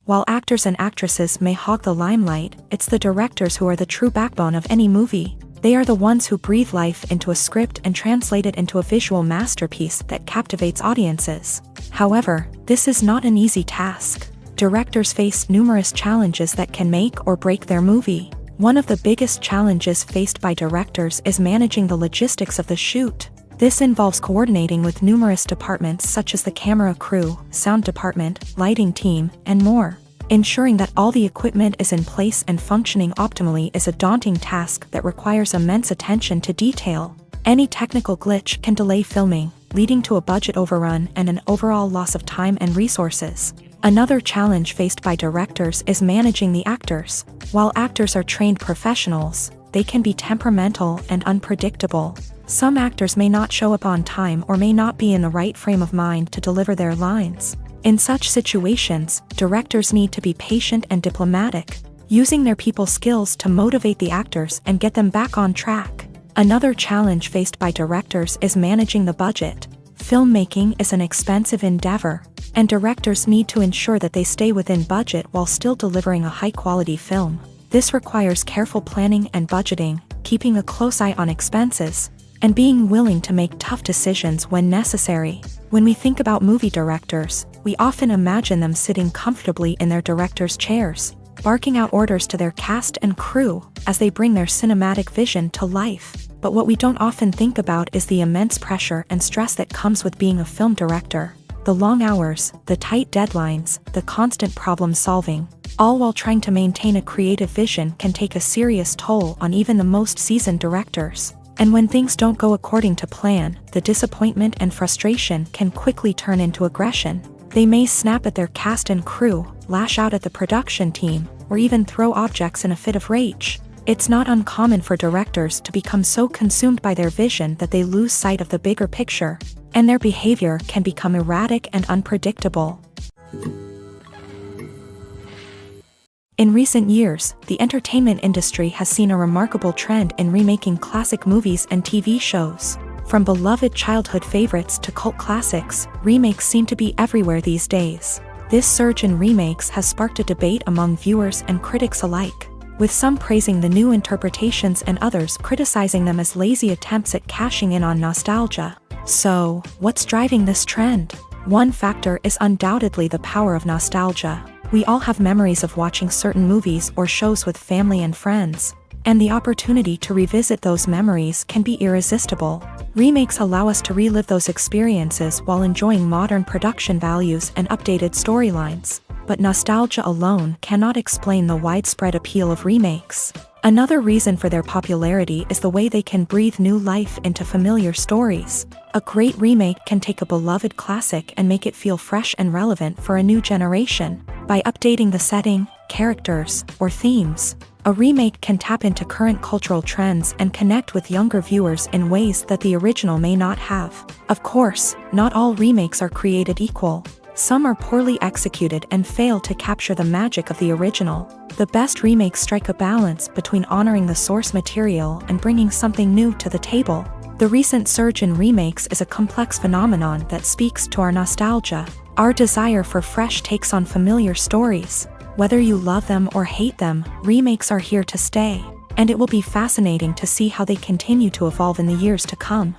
While actors and actresses may hog the limelight, it's the directors who are the true backbone of any movie. They are the ones who breathe life into a script and translate it into a visual masterpiece that captivates audiences. However, this is not an easy task. Directors face numerous challenges that can make or break their movie. One of the biggest challenges faced by directors is managing the logistics of the shoot. This involves coordinating with numerous departments such as the camera crew, sound department, lighting team, and more. Ensuring that all the equipment is in place and functioning optimally is a daunting task that requires immense attention to detail. Any technical glitch can delay filming, leading to a budget overrun and an overall loss of time and resources. Another challenge faced by directors is managing the actors. While actors are trained professionals, they can be temperamental and unpredictable. Some actors may not show up on time or may not be in the right frame of mind to deliver their lines. In such situations, directors need to be patient and diplomatic, using their people skills to motivate the actors and get them back on track. Another challenge faced by directors is managing the budget. Filmmaking is an expensive endeavor, and directors need to ensure that they stay within budget while still delivering a high-quality film. This requires careful planning and budgeting, keeping a close eye on expenses, and being willing to make tough decisions when necessary. When we think about movie directors, we often imagine them sitting comfortably in their director's chairs, barking out orders to their cast and crew as they bring their cinematic vision to life. But what we don't often think about is the immense pressure and stress that comes with being a film director. The long hours, the tight deadlines, the constant problem solving, all while trying to maintain a creative vision can take a serious toll on even the most seasoned directors. And when things don't go according to plan, the disappointment and frustration can quickly turn into aggression. They may snap at their cast and crew, lash out at the production team, or even throw objects in a fit of rage. It's not uncommon for directors to become so consumed by their vision that they lose sight of the bigger picture, and their behavior can become erratic and unpredictable. In recent years, the entertainment industry has seen a remarkable trend in remaking classic movies and TV shows. From beloved childhood favorites to cult classics, remakes seem to be everywhere these days. This surge in remakes has sparked a debate among viewers and critics alike, with some praising the new interpretations and others criticizing them as lazy attempts at cashing in on nostalgia. So, what's driving this trend? One factor is undoubtedly the power of nostalgia. We all have memories of watching certain movies or shows with family and friends, and the opportunity to revisit those memories can be irresistible. Remakes allow us to relive those experiences while enjoying modern production values and updated storylines. But nostalgia alone cannot explain the widespread appeal of remakes. Another reason for their popularity is the way they can breathe new life into familiar stories. A great remake can take a beloved classic and make it feel fresh and relevant for a new generation. By updating the setting, characters, or themes, a remake can tap into current cultural trends and connect with younger viewers in ways that the original may not have. Of course, not all remakes are created equal. Some are poorly executed and fail to capture the magic of the original. The best remakes strike a balance between honoring the source material and bringing something new to the table. The recent surge in remakes is a complex phenomenon that speaks to our nostalgia, our desire for fresh takes on familiar stories. Whether you love them or hate them, remakes are here to stay, and it will be fascinating to see how they continue to evolve in the years to come.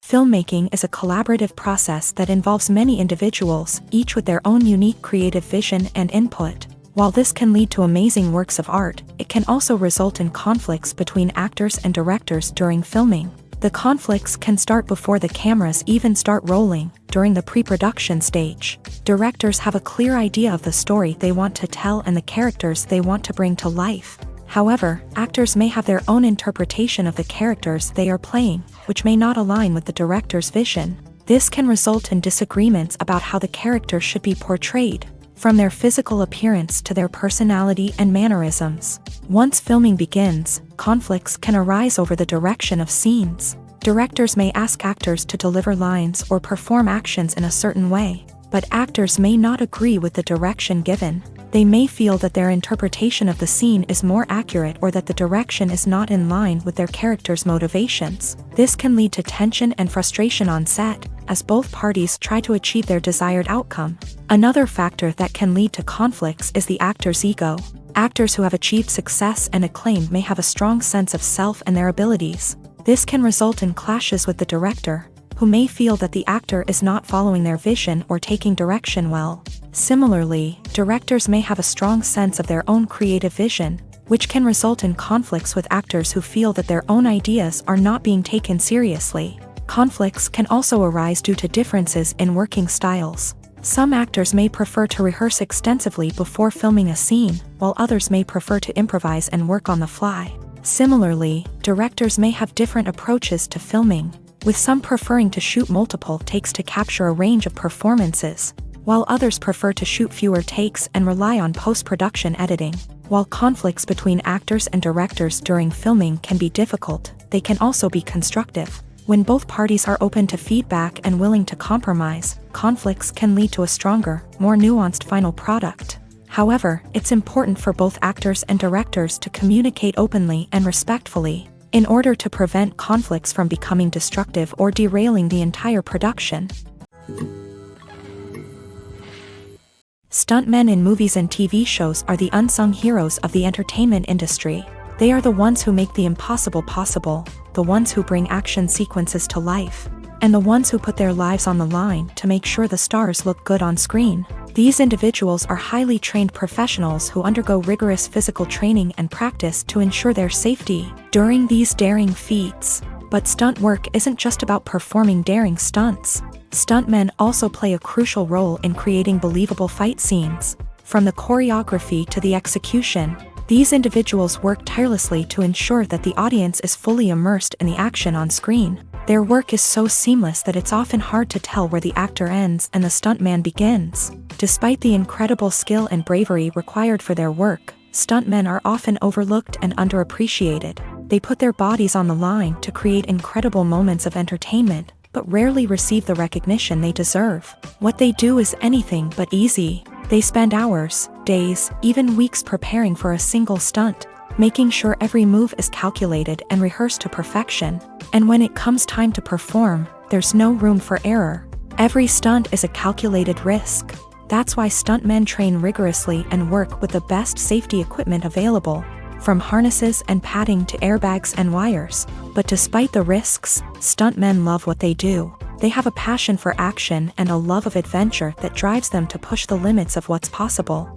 Filmmaking is a collaborative process that involves many individuals, each with their own unique creative vision and input. While this can lead to amazing works of art, it can also result in conflicts between actors and directors during filming. The conflicts can start before the cameras even start rolling, during the pre-production stage. Directors have a clear idea of the story they want to tell and the characters they want to bring to life. However, actors may have their own interpretation of the characters they are playing, which may not align with the director's vision. This can result in disagreements about how the character should be portrayed, from their physical appearance to their personality and mannerisms. Once filming begins, conflicts can arise over the direction of scenes. Directors may ask actors to deliver lines or perform actions in a certain way, but actors may not agree with the direction given. They may feel that their interpretation of the scene is more accurate or that the direction is not in line with their character's motivations. This can lead to tension and frustration on set, as both parties try to achieve their desired outcome. Another factor that can lead to conflicts is the actor's ego. Actors who have achieved success and acclaim may have a strong sense of self and their abilities. This can result in clashes with the director, who may feel that the actor is not following their vision or taking direction well. Similarly, directors may have a strong sense of their own creative vision, which can result in conflicts with actors who feel that their own ideas are not being taken seriously. Conflicts can also arise due to differences in working styles. Some actors may prefer to rehearse extensively before filming a scene, while others may prefer to improvise and work on the fly. Similarly, directors may have different approaches to filming, with some preferring to shoot multiple takes to capture a range of performances, while others prefer to shoot fewer takes and rely on post-production editing. While conflicts between actors and directors during filming can be difficult, they can also be constructive. When both parties are open to feedback and willing to compromise, conflicts can lead to a stronger, more nuanced final product. However, it's important for both actors and directors to communicate openly and respectfully. in order to prevent conflicts from becoming destructive or derailing the entire production. Stuntmen in movies and TV shows are the unsung heroes of the entertainment industry. They are the ones who make the impossible possible, the ones who bring action sequences to life, and the ones who put their lives on the line to make sure the stars look good on screen. These individuals are highly trained professionals who undergo rigorous physical training and practice to ensure their safety during these daring feats. But stunt work isn't just about performing daring stunts. Stuntmen also play a crucial role in creating believable fight scenes. From the choreography to the execution, these individuals work tirelessly to ensure that the audience is fully immersed in the action on screen. Their work is so seamless that it's often hard to tell where the actor ends and the stuntman begins. Despite the incredible skill and bravery required for their work, stuntmen are often overlooked and underappreciated. They put their bodies on the line to create incredible moments of entertainment, but rarely receive the recognition they deserve. What they do is anything but easy. They spend hours, days, even weeks preparing for a single stunt, making sure every move is calculated and rehearsed to perfection. And when it comes time to perform, there's no room for error. Every stunt is a calculated risk. That's why stuntmen train rigorously and work with the best safety equipment available, from harnesses and padding to airbags and wires. But despite the risks, stuntmen love what they do. They have a passion for action and a love of adventure that drives them to push the limits of what's possible.